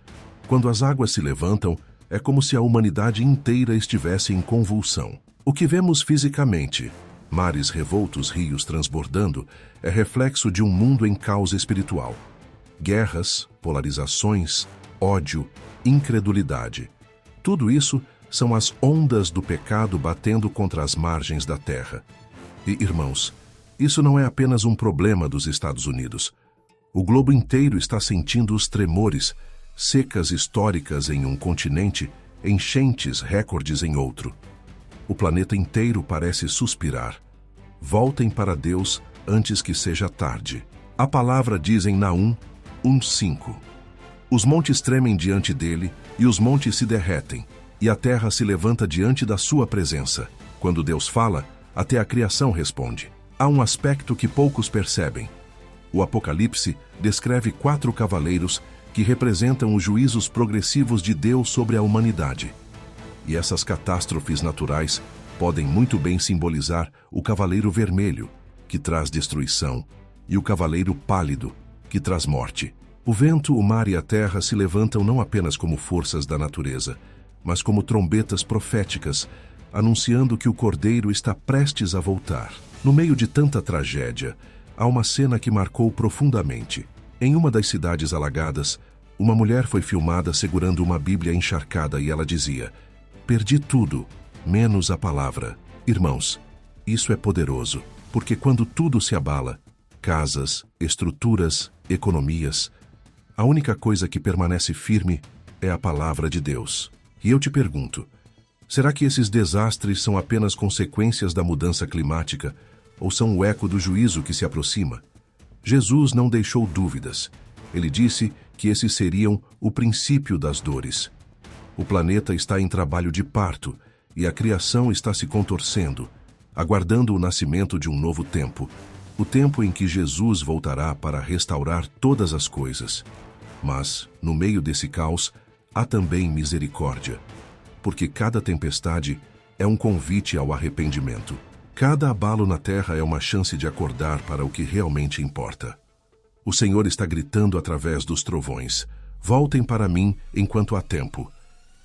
Quando as águas se levantam, é como se a humanidade inteira estivesse em convulsão. O que vemos fisicamente, mares revoltos, rios transbordando, é reflexo de um mundo em caos espiritual. Guerras, polarizações, ódio, incredulidade. Tudo isso são as ondas do pecado batendo contra as margens da terra. E, irmãos, isso não é apenas um problema dos Estados Unidos. O globo inteiro está sentindo os tremores, secas históricas em um continente, enchentes recordes em outro. O planeta inteiro parece suspirar. Voltem para Deus antes que seja tarde. A palavra diz em Naum 1:5. Os montes tremem diante dele, e os montes se derretem, e a terra se levanta diante da sua presença. Quando Deus fala, até a criação responde. Há um aspecto que poucos percebem. O Apocalipse descreve 4 cavaleiros que representam os juízos progressivos de Deus sobre a humanidade. E essas catástrofes naturais podem muito bem simbolizar o cavaleiro vermelho, que traz destruição, e o cavaleiro pálido, que traz morte. O vento, o mar e a terra se levantam não apenas como forças da natureza, mas como trombetas proféticas, anunciando que o Cordeiro está prestes a voltar. No meio de tanta tragédia, há uma cena que marcou profundamente. Em uma das cidades alagadas, uma mulher foi filmada segurando uma Bíblia encharcada e ela dizia: "Perdi tudo, menos a palavra." Irmãos, isso é poderoso, porque quando tudo se abala, casas, estruturas, economias, a única coisa que permanece firme é a palavra de Deus. E eu te pergunto, será que esses desastres são apenas consequências da mudança climática ou são o eco do juízo que se aproxima? Jesus não deixou dúvidas. Ele disse que esses seriam o princípio das dores. O planeta está em trabalho de parto e a criação está se contorcendo, aguardando o nascimento de um novo tempo, o tempo em que Jesus voltará para restaurar todas as coisas. Mas, no meio desse caos, há também misericórdia, porque cada tempestade é um convite ao arrependimento. Cada abalo na terra é uma chance de acordar para o que realmente importa. O Senhor está gritando através dos trovões: "Voltem para mim enquanto há tempo."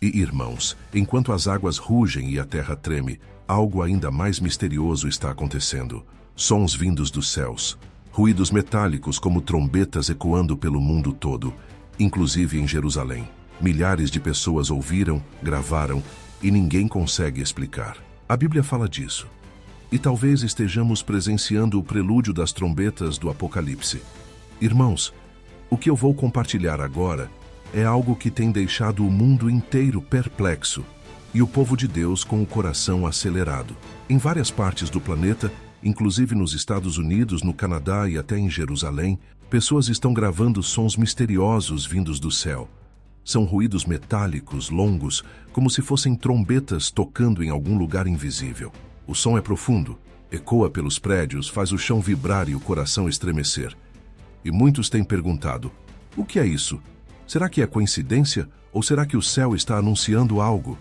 E, irmãos, enquanto as águas rugem e a terra treme, algo ainda mais misterioso está acontecendo. Sons vindos dos céus, ruídos metálicos como trombetas ecoando pelo mundo todo, inclusive em Jerusalém. Milhares de pessoas ouviram, gravaram, e ninguém consegue explicar. A Bíblia fala disso. E talvez estejamos presenciando o prelúdio das trombetas do Apocalipse. Irmãos, o que eu vou compartilhar agora é algo que tem deixado o mundo inteiro perplexo e o povo de Deus com o coração acelerado. Em várias partes do planeta, inclusive nos Estados Unidos, no Canadá e até em Jerusalém, pessoas estão gravando sons misteriosos vindos do céu. São ruídos metálicos, longos, como se fossem trombetas tocando em algum lugar invisível. O som é profundo, ecoa pelos prédios, faz o chão vibrar e o coração estremecer. E muitos têm perguntado: o que é isso? Será que é coincidência ou será que o céu está anunciando algo?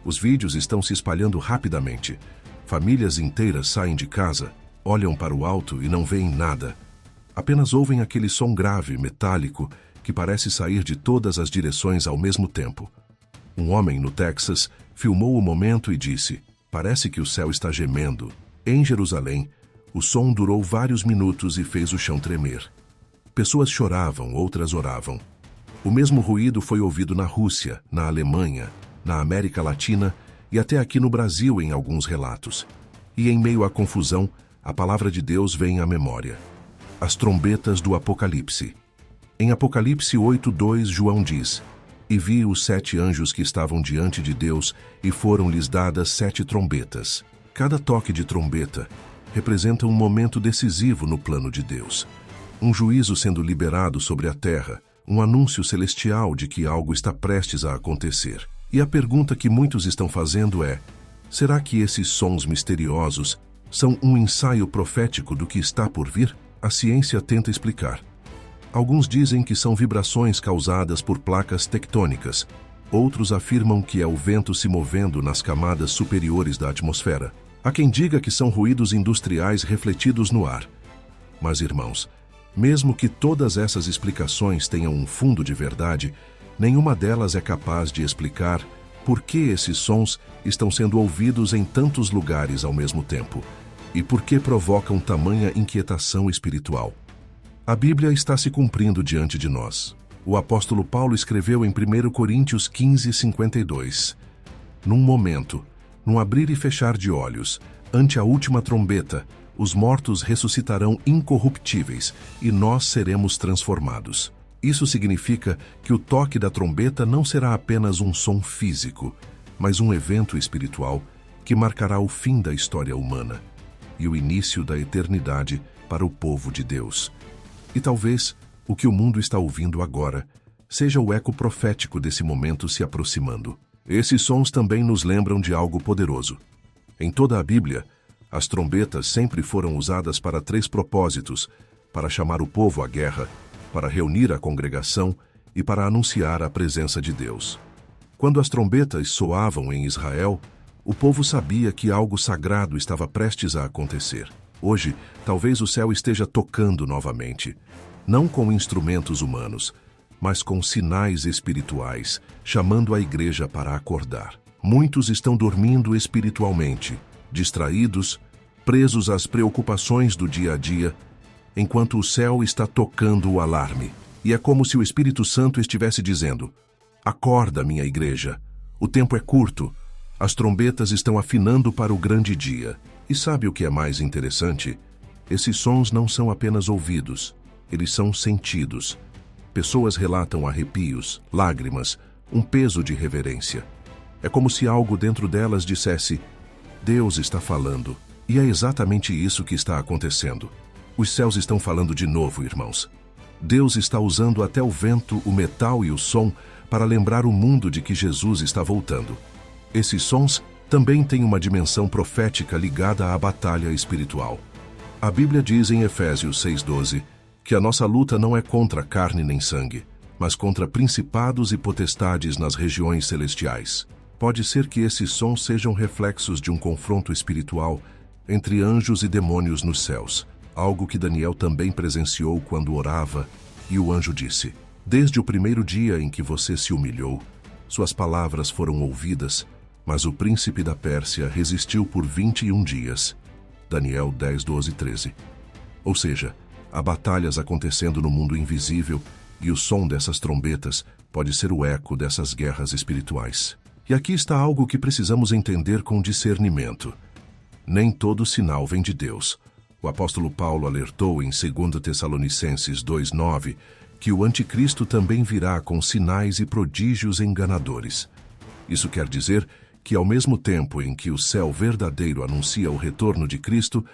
Os vídeos estão se espalhando rapidamente. Famílias inteiras saem de casa, olham para o alto e não veem nada. Apenas ouvem aquele som grave, metálico, que parece sair de todas as direções ao mesmo tempo. Um homem no Texas filmou o momento e disse: "Parece que o céu está gemendo." Em Jerusalém, o som durou vários minutos e fez o chão tremer. Pessoas choravam, outras oravam. O mesmo ruído foi ouvido na Rússia, na Alemanha, na América Latina e até aqui no Brasil em alguns relatos. E em meio à confusão, a palavra de Deus vem à memória. As trombetas do Apocalipse. Em Apocalipse 8:2, João diz: E vi os 7 anjos que estavam diante de Deus, e foram-lhes dadas 7 trombetas. Cada toque de trombeta representa um momento decisivo no plano de Deus. Um juízo sendo liberado sobre a terra, um anúncio celestial de que algo está prestes a acontecer. E a pergunta que muitos estão fazendo é: será que esses sons misteriosos são um ensaio profético do que está por vir? A ciência tenta explicar. Alguns dizem que são vibrações causadas por placas tectônicas. Outros afirmam que é o vento se movendo nas camadas superiores da atmosfera. Há quem diga que são ruídos industriais refletidos no ar. Mas, irmãos, mesmo que todas essas explicações tenham um fundo de verdade, nenhuma delas é capaz de explicar por que esses sons estão sendo ouvidos em tantos lugares ao mesmo tempo e por que provocam tamanha inquietação espiritual. A Bíblia está se cumprindo diante de nós. O apóstolo Paulo escreveu em 1 Coríntios 15:52: Num momento, num abrir e fechar de olhos, ante a última trombeta, os mortos ressuscitarão incorruptíveis e nós seremos transformados. Isso significa que o toque da trombeta não será apenas um som físico, mas um evento espiritual que marcará o fim da história humana e o início da eternidade para o povo de Deus. E talvez o que o mundo está ouvindo agora seja o eco profético desse momento se aproximando. Esses sons também nos lembram de algo poderoso. Em toda a Bíblia, as trombetas sempre foram usadas para 3 propósitos: para chamar o povo à guerra, para reunir a congregação e para anunciar a presença de Deus. Quando as trombetas soavam em Israel, o povo sabia que algo sagrado estava prestes a acontecer. Hoje, talvez o céu esteja tocando novamente, não com instrumentos humanos, mas com sinais espirituais, chamando a igreja para acordar. Muitos estão dormindo espiritualmente, distraídos, presos às preocupações do dia a dia, enquanto o céu está tocando o alarme. E é como se o Espírito Santo estivesse dizendo: acorda, minha igreja, o tempo é curto, as trombetas estão afinando para o grande dia. E sabe o que é mais interessante? Esses sons não são apenas ouvidos, eles são sentidos. Pessoas relatam arrepios, lágrimas, um peso de reverência. É como se algo dentro delas dissesse: Deus está falando. E é exatamente isso que está acontecendo. Os céus estão falando de novo, irmãos. Deus está usando até o vento, o metal e o som para lembrar o mundo de que Jesus está voltando. Esses sons também têm uma dimensão profética ligada à batalha espiritual. A Bíblia diz em Efésios 6:12 que a nossa luta não é contra carne nem sangue, mas contra principados e potestades nas regiões celestiais. Pode ser que esses sons sejam reflexos de um confronto espiritual entre anjos e demônios nos céus, algo que Daniel também presenciou quando orava, e o anjo disse: Desde o primeiro dia em que você se humilhou, suas palavras foram ouvidas, mas o príncipe da Pérsia resistiu por 21 dias. Daniel 10, 12 e 13. Ou seja, há batalhas acontecendo no mundo invisível e o som dessas trombetas pode ser o eco dessas guerras espirituais. E aqui está algo que precisamos entender com discernimento. Nem todo sinal vem de Deus. O apóstolo Paulo alertou em 2 Tessalonicenses 2:9 que o anticristo também virá com sinais e prodígios enganadores. Isso quer dizer que, ao mesmo tempo em que o céu verdadeiro anuncia o retorno de Cristo,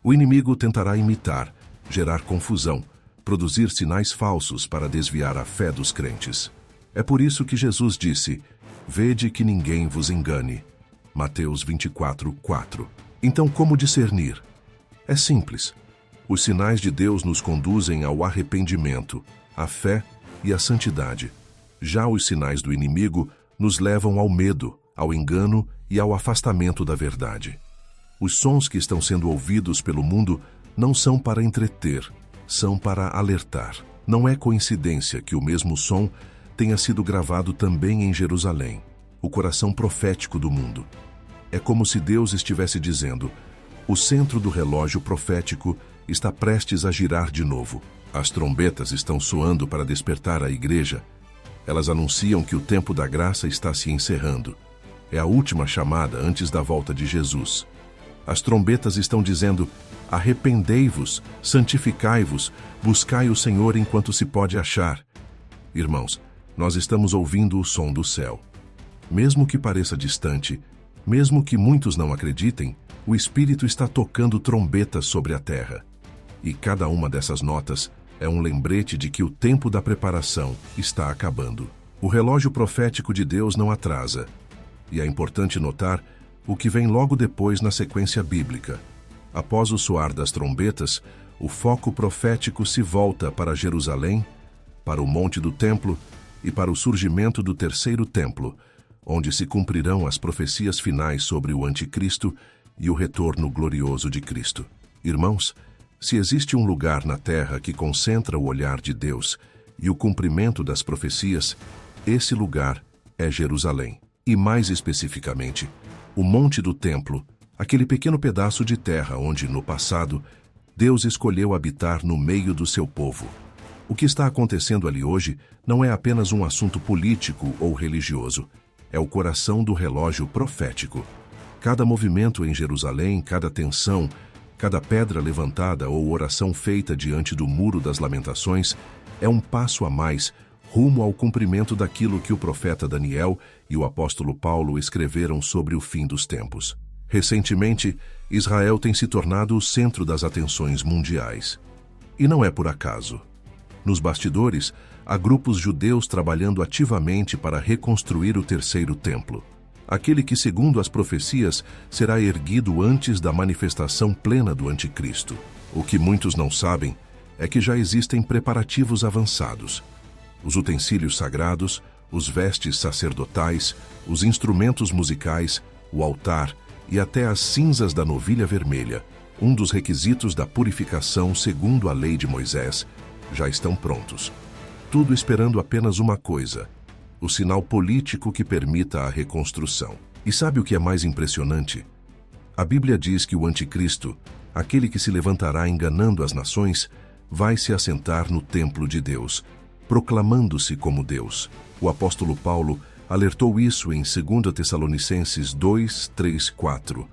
o inimigo tentará imitar, gerar confusão, produzir sinais falsos para desviar a fé dos crentes. É por isso que Jesus disse: Vede que ninguém vos engane. Mateus 24:4. Então, como discernir? É simples. Os sinais de Deus nos conduzem ao arrependimento, à fé e à santidade. Já os sinais do inimigo nos levam ao medo, ao engano e ao afastamento da verdade. Os sons que estão sendo ouvidos pelo mundo não são para entreter, são para alertar. Não é coincidência que o mesmo som tenha sido gravado também em Jerusalém, o coração profético do mundo. É como se Deus estivesse dizendo: o centro do relógio profético está prestes a girar de novo. As trombetas estão soando para despertar a igreja. Elas anunciam que o tempo da graça está se encerrando. É a última chamada antes da volta de Jesus. As trombetas estão dizendo: arrependei-vos, santificai-vos, buscai o Senhor enquanto se pode achar. Irmãos, Nós estamos ouvindo o som do céu. Mesmo que pareça distante, mesmo que muitos não acreditem, o Espírito está tocando trombetas sobre a terra. E cada uma dessas notas é um lembrete de que o tempo da preparação está acabando. O relógio profético de Deus não atrasa. E é importante notar o que vem logo depois na sequência bíblica. Após o soar das trombetas, o foco profético se volta para Jerusalém, para o Monte do Templo e para o surgimento do terceiro templo, onde se cumprirão as profecias finais sobre o Anticristo e o retorno glorioso de Cristo. Irmãos, se existe um lugar na terra que concentra o olhar de Deus e o cumprimento das profecias, esse lugar é Jerusalém. E mais especificamente, o Monte do Templo, aquele pequeno pedaço de terra onde, no passado, Deus escolheu habitar no meio do seu povo. O que está acontecendo ali hoje não é apenas um assunto político ou religioso, é o coração do relógio profético. Cada movimento em Jerusalém, cada tensão, cada pedra levantada ou oração feita diante do Muro das Lamentações é um passo a mais rumo ao cumprimento daquilo que o profeta Daniel e o apóstolo Paulo escreveram sobre o fim dos tempos. Recentemente, Israel tem se tornado o centro das atenções mundiais. E não é por acaso. Nos bastidores, há grupos judeus trabalhando ativamente para reconstruir o terceiro templo, aquele que, segundo as profecias, será erguido antes da manifestação plena do Anticristo. O que muitos não sabem é que já existem preparativos avançados. Os utensílios sagrados, os vestes sacerdotais, os instrumentos musicais, o altar e até as cinzas da novilha vermelha, um dos requisitos da purificação segundo a lei de Moisés, já estão prontos. Tudo esperando apenas uma coisa: o sinal político que permita a reconstrução. E sabe o que é mais impressionante? A Bíblia diz que o Anticristo, aquele que se levantará enganando as nações, vai se assentar no templo de Deus, proclamando-se como Deus. O apóstolo Paulo alertou isso em 2 Tessalonicenses 2, 3, 4.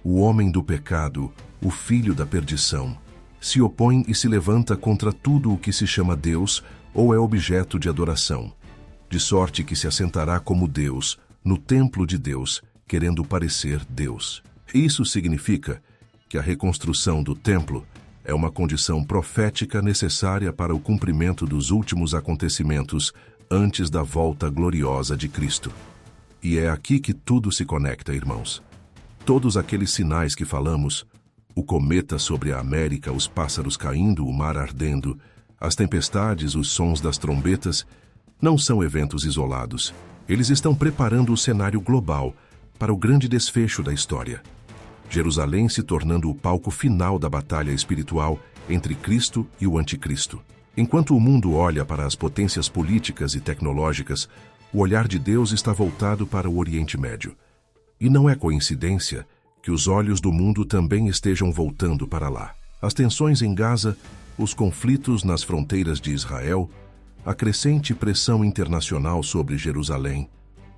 O homem do pecado, o filho da perdição, se opõe e se levanta contra tudo o que se chama Deus ou é objeto de adoração, de sorte que se assentará como Deus, no templo de Deus, querendo parecer Deus. Isso significa que a reconstrução do templo é uma condição profética necessária para o cumprimento dos últimos acontecimentos antes da volta gloriosa de Cristo. E é aqui que tudo se conecta, irmãos. Todos aqueles sinais que falamos, o cometa sobre a América, os pássaros caindo, o mar ardendo, as tempestades, os sons das trombetas, não são eventos isolados. Eles estão preparando o cenário global para o grande desfecho da história. Jerusalém se tornando o palco final da batalha espiritual entre Cristo e o Anticristo. Enquanto o mundo olha para as potências políticas e tecnológicas, o olhar de Deus está voltado para o Oriente Médio. E não é coincidência que os olhos do mundo também estejam voltando para lá. As tensões em Gaza, os conflitos nas fronteiras de Israel, a crescente pressão internacional sobre Jerusalém,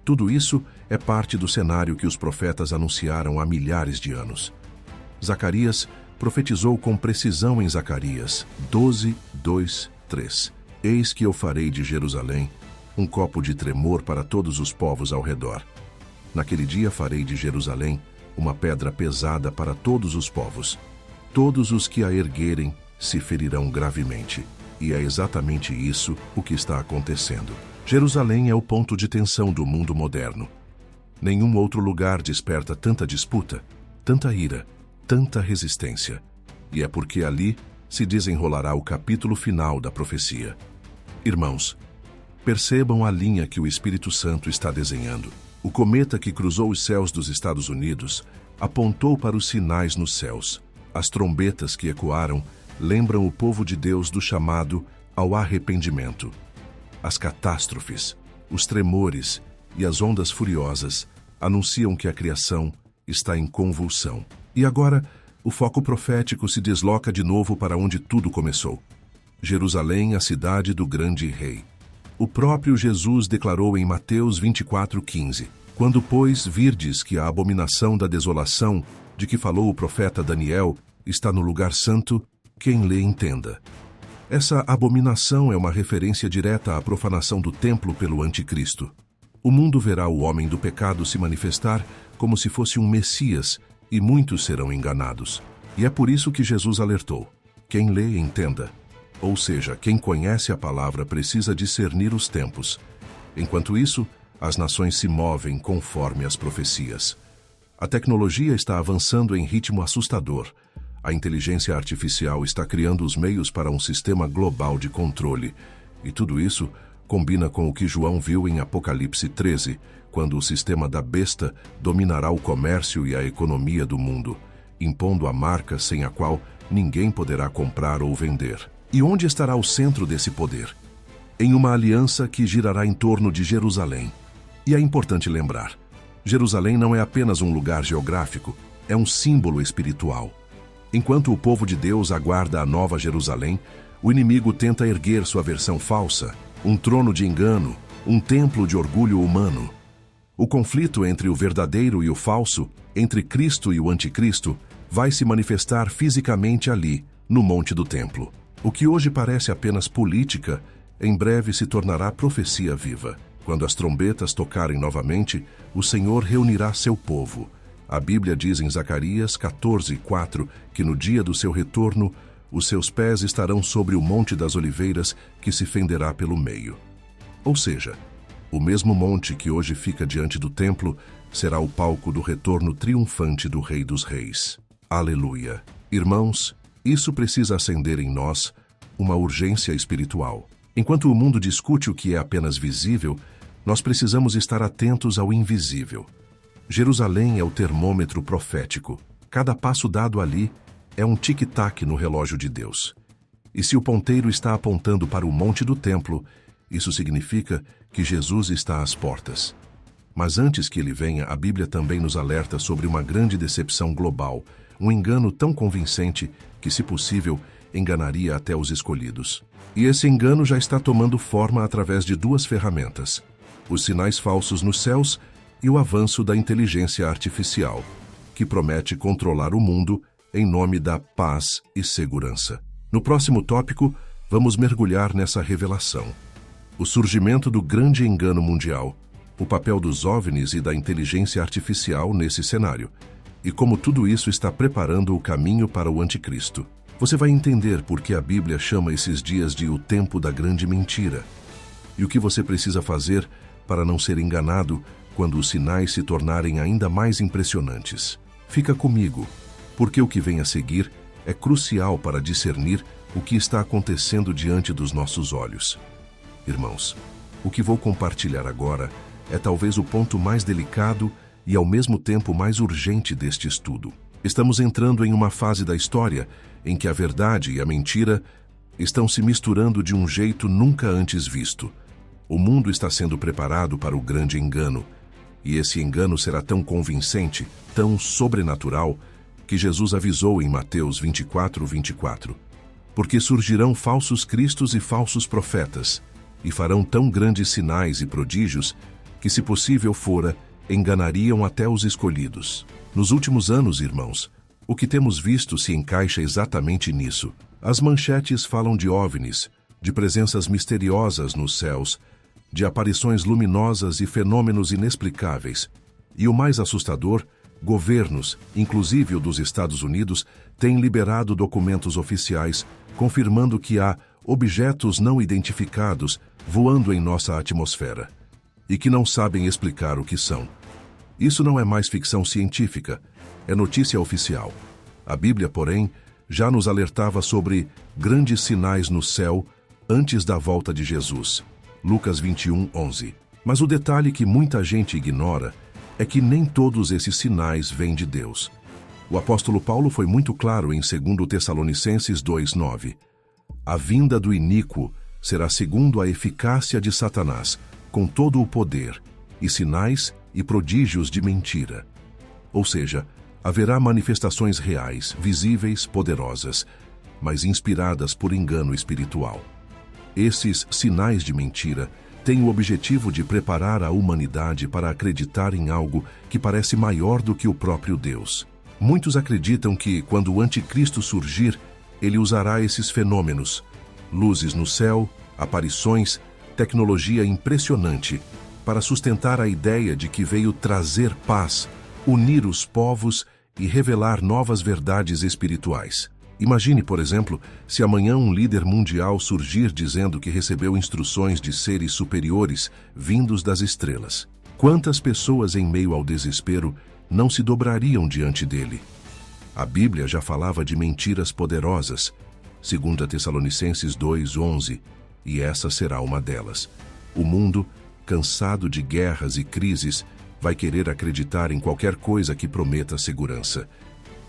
tudo isso é parte do cenário que os profetas anunciaram há milhares de anos. Zacarias profetizou com precisão em Zacarias 12, 2, 3. Eis que eu farei de Jerusalém um copo de tremor para todos os povos ao redor. Naquele dia farei de Jerusalém uma pedra pesada para todos os povos. Todos os que a erguerem se ferirão gravemente. E é exatamente isso o que está acontecendo. Jerusalém é o ponto de tensão do mundo moderno. Nenhum outro lugar desperta tanta disputa, tanta ira, tanta resistência. E é porque ali se desenrolará o capítulo final da profecia. Irmãos, percebam a linha que o Espírito Santo está desenhando. O cometa que cruzou os céus dos Estados Unidos apontou para os sinais nos céus. As trombetas que ecoaram lembram o povo de Deus do chamado ao arrependimento. As catástrofes, os tremores e as ondas furiosas anunciam que a criação está em convulsão. E agora, o foco profético se desloca de novo para onde tudo começou. Jerusalém, a cidade do grande rei. O próprio Jesus declarou em Mateus 24:15: Quando, pois, virdes que a abominação da desolação, de que falou o profeta Daniel, está no lugar santo, quem lê entenda. Essa abominação é uma referência direta à profanação do templo pelo anticristo. O mundo verá o homem do pecado se manifestar como se fosse um Messias, e muitos serão enganados. E é por isso que Jesus alertou: quem lê, entenda. Ou seja, quem conhece a palavra precisa discernir os tempos. Enquanto isso, as nações se movem conforme as profecias. A tecnologia está avançando em ritmo assustador. A inteligência artificial está criando os meios para um sistema global de controle. E tudo isso combina com o que João viu em Apocalipse 13, quando o sistema da besta dominará o comércio e a economia do mundo, impondo a marca sem a qual ninguém poderá comprar ou vender. E onde estará o centro desse poder? Em uma aliança que girará em torno de Jerusalém. E é importante lembrar, Jerusalém não é apenas um lugar geográfico, é um símbolo espiritual. Enquanto o povo de Deus aguarda a nova Jerusalém, o inimigo tenta erguer sua versão falsa, um trono de engano, um templo de orgulho humano. O conflito entre o verdadeiro e o falso, entre Cristo e o anticristo, vai se manifestar fisicamente ali, no Monte do Templo. O que hoje parece apenas política, em breve se tornará profecia viva. Quando as trombetas tocarem novamente, o Senhor reunirá seu povo. A Bíblia diz em Zacarias 14:4 que no dia do seu retorno, os seus pés estarão sobre o Monte das Oliveiras, que se fenderá pelo meio. Ou seja, o mesmo monte que hoje fica diante do templo será o palco do retorno triunfante do Rei dos Reis. Aleluia! Irmãos, isso precisa acender em nós uma urgência espiritual. Enquanto o mundo discute o que é apenas visível, nós precisamos estar atentos ao invisível. Jerusalém é o termômetro profético. Cada passo dado ali é um tic-tac no relógio de Deus. E se o ponteiro está apontando para o monte do templo, isso significa que Jesus está às portas. Mas antes que ele venha, a Bíblia também nos alerta sobre uma grande decepção global, um engano tão convincente que, se possível, enganaria até os escolhidos. E esse engano já está tomando forma através de duas ferramentas: os sinais falsos nos céus e o avanço da inteligência artificial, que promete controlar o mundo em nome da paz e segurança. No próximo tópico, vamos mergulhar nessa revelação: o surgimento do grande engano mundial, o papel dos OVNIs e da inteligência artificial nesse cenário, e como tudo isso está preparando o caminho para o anticristo. Você vai entender por que a Bíblia chama esses dias de o tempo da grande mentira, e o que você precisa fazer para não ser enganado quando os sinais se tornarem ainda mais impressionantes. Fica comigo, porque o que vem a seguir é crucial para discernir o que está acontecendo diante dos nossos olhos. Irmãos, o que vou compartilhar agora é talvez o ponto mais delicado e ao mesmo tempo mais urgente deste estudo. Estamos entrando em uma fase da história em que a verdade e a mentira estão se misturando de um jeito nunca antes visto. O mundo está sendo preparado para o grande engano, e esse engano será tão convincente, tão sobrenatural, que Jesus avisou em Mateus 24:24. Porque surgirão falsos cristos e falsos profetas, e farão tão grandes sinais e prodígios que, se possível fora, enganariam até os escolhidos. Nos últimos anos, irmãos, o que temos visto se encaixa exatamente nisso. As manchetes falam de OVNIs, de presenças misteriosas nos céus, de aparições luminosas e fenômenos inexplicáveis. E o mais assustador, governos, inclusive o dos Estados Unidos, têm liberado documentos oficiais confirmando que há objetos não identificados voando em nossa atmosfera e que não sabem explicar o que são. Isso não é mais ficção científica, é notícia oficial. A Bíblia, porém, já nos alertava sobre grandes sinais no céu antes da volta de Jesus. Lucas 21:11. Mas o detalhe que muita gente ignora é que nem todos esses sinais vêm de Deus. O apóstolo Paulo foi muito claro em 2 Tessalonicenses 2:9. A vinda do iníquo será segundo a eficácia de Satanás, com todo o poder, e sinais e prodígios de mentira. Ou seja, haverá manifestações reais, visíveis, poderosas, mas inspiradas por engano espiritual. Esses sinais de mentira têm o objetivo de preparar a humanidade para acreditar em algo que parece maior do que o próprio Deus. Muitos acreditam que, quando o anticristo surgir, ele usará esses fenômenos, Luzes no céu, aparições, tecnologia impressionante para sustentar a ideia de que veio trazer paz, unir os povos e revelar novas verdades espirituais. Imagine, por exemplo, se amanhã um líder mundial surgir dizendo que recebeu instruções de seres superiores vindos das estrelas. Quantas pessoas em meio ao desespero não se dobrariam diante dele? A Bíblia já falava de mentiras poderosas, 2 Tessalonicenses 2:11, e essa será uma delas. O mundo, cansado de guerras e crises, vai querer acreditar em qualquer coisa que prometa segurança.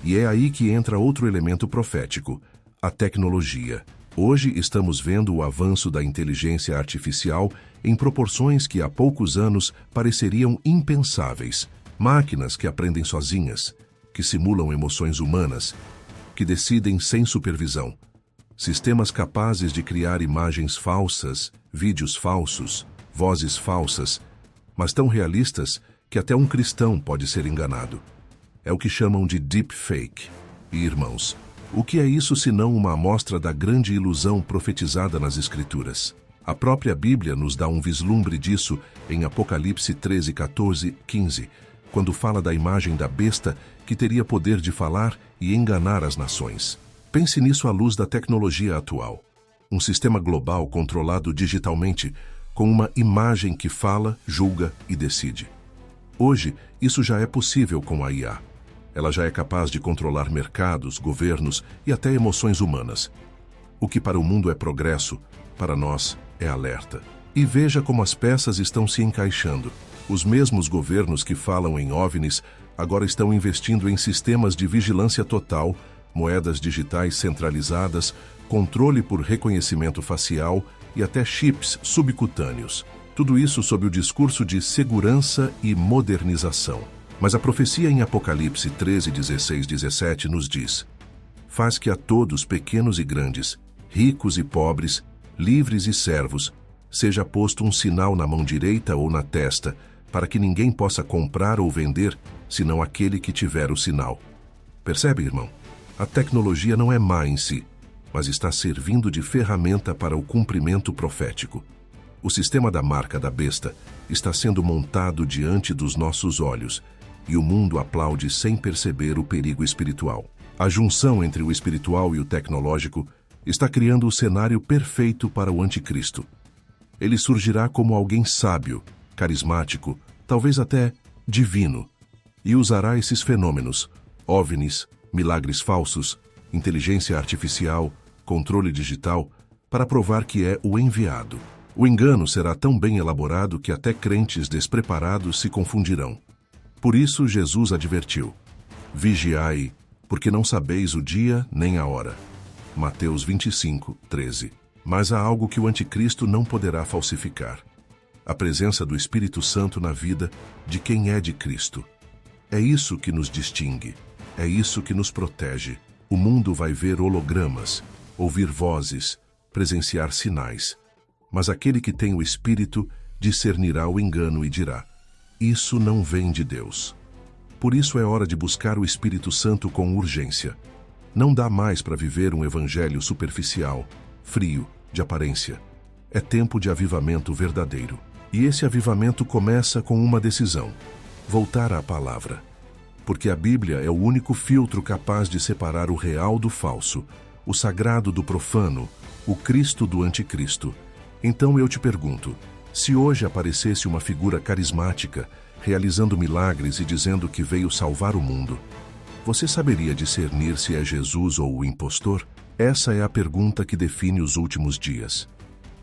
E é aí que entra outro elemento profético, a tecnologia. Hoje estamos vendo o avanço da inteligência artificial em proporções que há poucos anos pareceriam impensáveis. Máquinas que aprendem sozinhas, que simulam emoções humanas, que decidem sem supervisão. Sistemas capazes de criar imagens falsas, vídeos falsos, vozes falsas, mas tão realistas que até um cristão pode ser enganado. É o que chamam de deepfake. E, irmãos, o que é isso senão uma amostra da grande ilusão profetizada nas Escrituras? A própria Bíblia nos dá um vislumbre disso em Apocalipse 13, 14, 15, quando fala da imagem da besta que teria poder de falar e enganar as nações. Pense nisso à luz da tecnologia atual. Um sistema global controlado digitalmente, com uma imagem que fala, julga e decide. Hoje, isso já é possível com a IA. Ela já é capaz de controlar mercados, governos e até emoções humanas. O que para o mundo é progresso, para nós é alerta. E veja como as peças estão se encaixando. Os mesmos governos que falam em OVNIs agora estão investindo em sistemas de vigilância total, moedas digitais centralizadas, controle por reconhecimento facial e até chips subcutâneos. Tudo isso sob o discurso de segurança e modernização. Mas a profecia em Apocalipse 13, 16, 17 nos diz: faz que a todos, pequenos e grandes, ricos e pobres, livres e servos, seja posto um sinal na mão direita ou na testa, para que ninguém possa comprar ou vender, senão aquele que tiver o sinal. Percebe, irmão? A tecnologia não é má em si, mas está servindo de ferramenta para o cumprimento profético. O sistema da marca da besta está sendo montado diante dos nossos olhos, e o mundo aplaude sem perceber o perigo espiritual. A junção entre o espiritual e o tecnológico está criando o cenário perfeito para o anticristo. Ele surgirá como alguém sábio, carismático, talvez até divino, e usará esses fenômenos, OVNIs, milagres falsos, inteligência artificial, controle digital, para provar que é o enviado. O engano será tão bem elaborado que até crentes despreparados se confundirão. Por isso Jesus advertiu: vigiai, porque não sabeis o dia nem a hora. Mateus 25, 13. Mas há algo que o anticristo não poderá falsificar: a presença do Espírito Santo na vida de quem é de Cristo. É isso que nos distingue, é isso que nos protege. O mundo vai ver hologramas, ouvir vozes, presenciar sinais. Mas aquele que tem o Espírito discernirá o engano e dirá: isso não vem de Deus. Por isso é hora de buscar o Espírito Santo com urgência. Não dá mais para viver um evangelho superficial, frio, de aparência. É tempo de avivamento verdadeiro. E esse avivamento começa com uma decisão: voltar à palavra. Porque a Bíblia é o único filtro capaz de separar o real do falso, o sagrado do profano, o Cristo do anticristo. Então eu te pergunto, se hoje aparecesse uma figura carismática, realizando milagres e dizendo que veio salvar o mundo, você saberia discernir se é Jesus ou o impostor? Essa é a pergunta que define os últimos dias.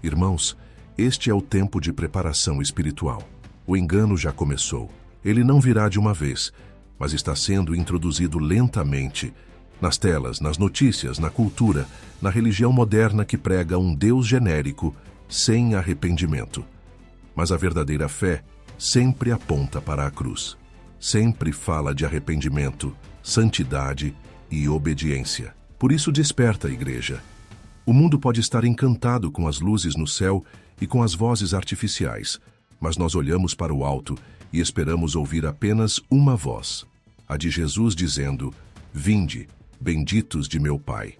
Irmãos, este é o tempo de preparação espiritual. O engano já começou. Ele não virá de uma vez, mas está sendo introduzido lentamente nas telas, nas notícias, na cultura, na religião moderna que prega um Deus genérico, sem arrependimento. Mas a verdadeira fé sempre aponta para a cruz. Sempre fala de arrependimento, santidade e obediência. Por isso desperta, igreja. O mundo pode estar encantado com as luzes no céu e com as vozes artificiais, mas nós olhamos para o alto e esperamos ouvir apenas uma voz, a de Jesus dizendo: vinde, benditos de meu Pai.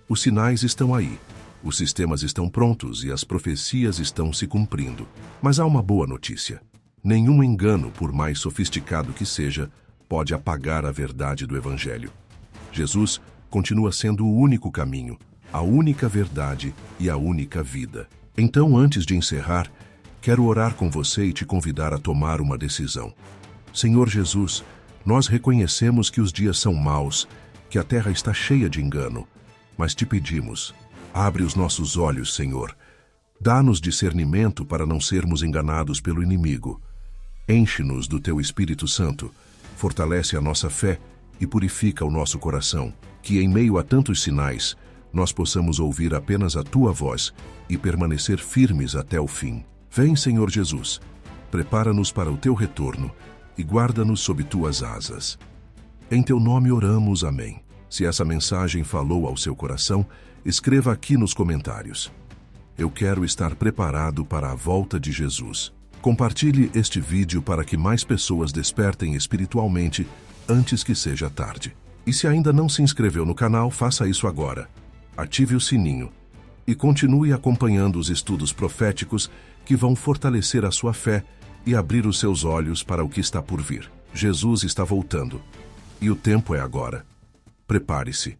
Os sinais estão aí. Os sistemas estão prontos e as profecias estão se cumprindo. Mas há uma boa notícia. Nenhum engano, por mais sofisticado que seja, pode apagar a verdade do Evangelho. Jesus continua sendo o único caminho, a única verdade e a única vida. Então, antes de encerrar, quero orar com você e te convidar a tomar uma decisão. Senhor Jesus, nós reconhecemos que os dias são maus, que a terra está cheia de engano, mas te pedimos, abre os nossos olhos, Senhor. Dá-nos discernimento para não sermos enganados pelo inimigo. Enche-nos do teu Espírito Santo, fortalece a nossa fé e purifica o nosso coração, que em meio a tantos sinais, nós possamos ouvir apenas a tua voz e permanecer firmes até o fim. Vem, Senhor Jesus, prepara-nos para o teu retorno e guarda-nos sob tuas asas. Em teu nome oramos, amém. Se essa mensagem falou ao seu coração, escreva aqui nos comentários. Eu quero estar preparado para a volta de Jesus. Compartilhe este vídeo para que mais pessoas despertem espiritualmente antes que seja tarde. E se ainda não se inscreveu no canal, faça isso agora. Ative o sininho e continue acompanhando os estudos proféticos que vão fortalecer a sua fé e abrir os seus olhos para o que está por vir. Jesus está voltando e o tempo é agora. Prepare-se.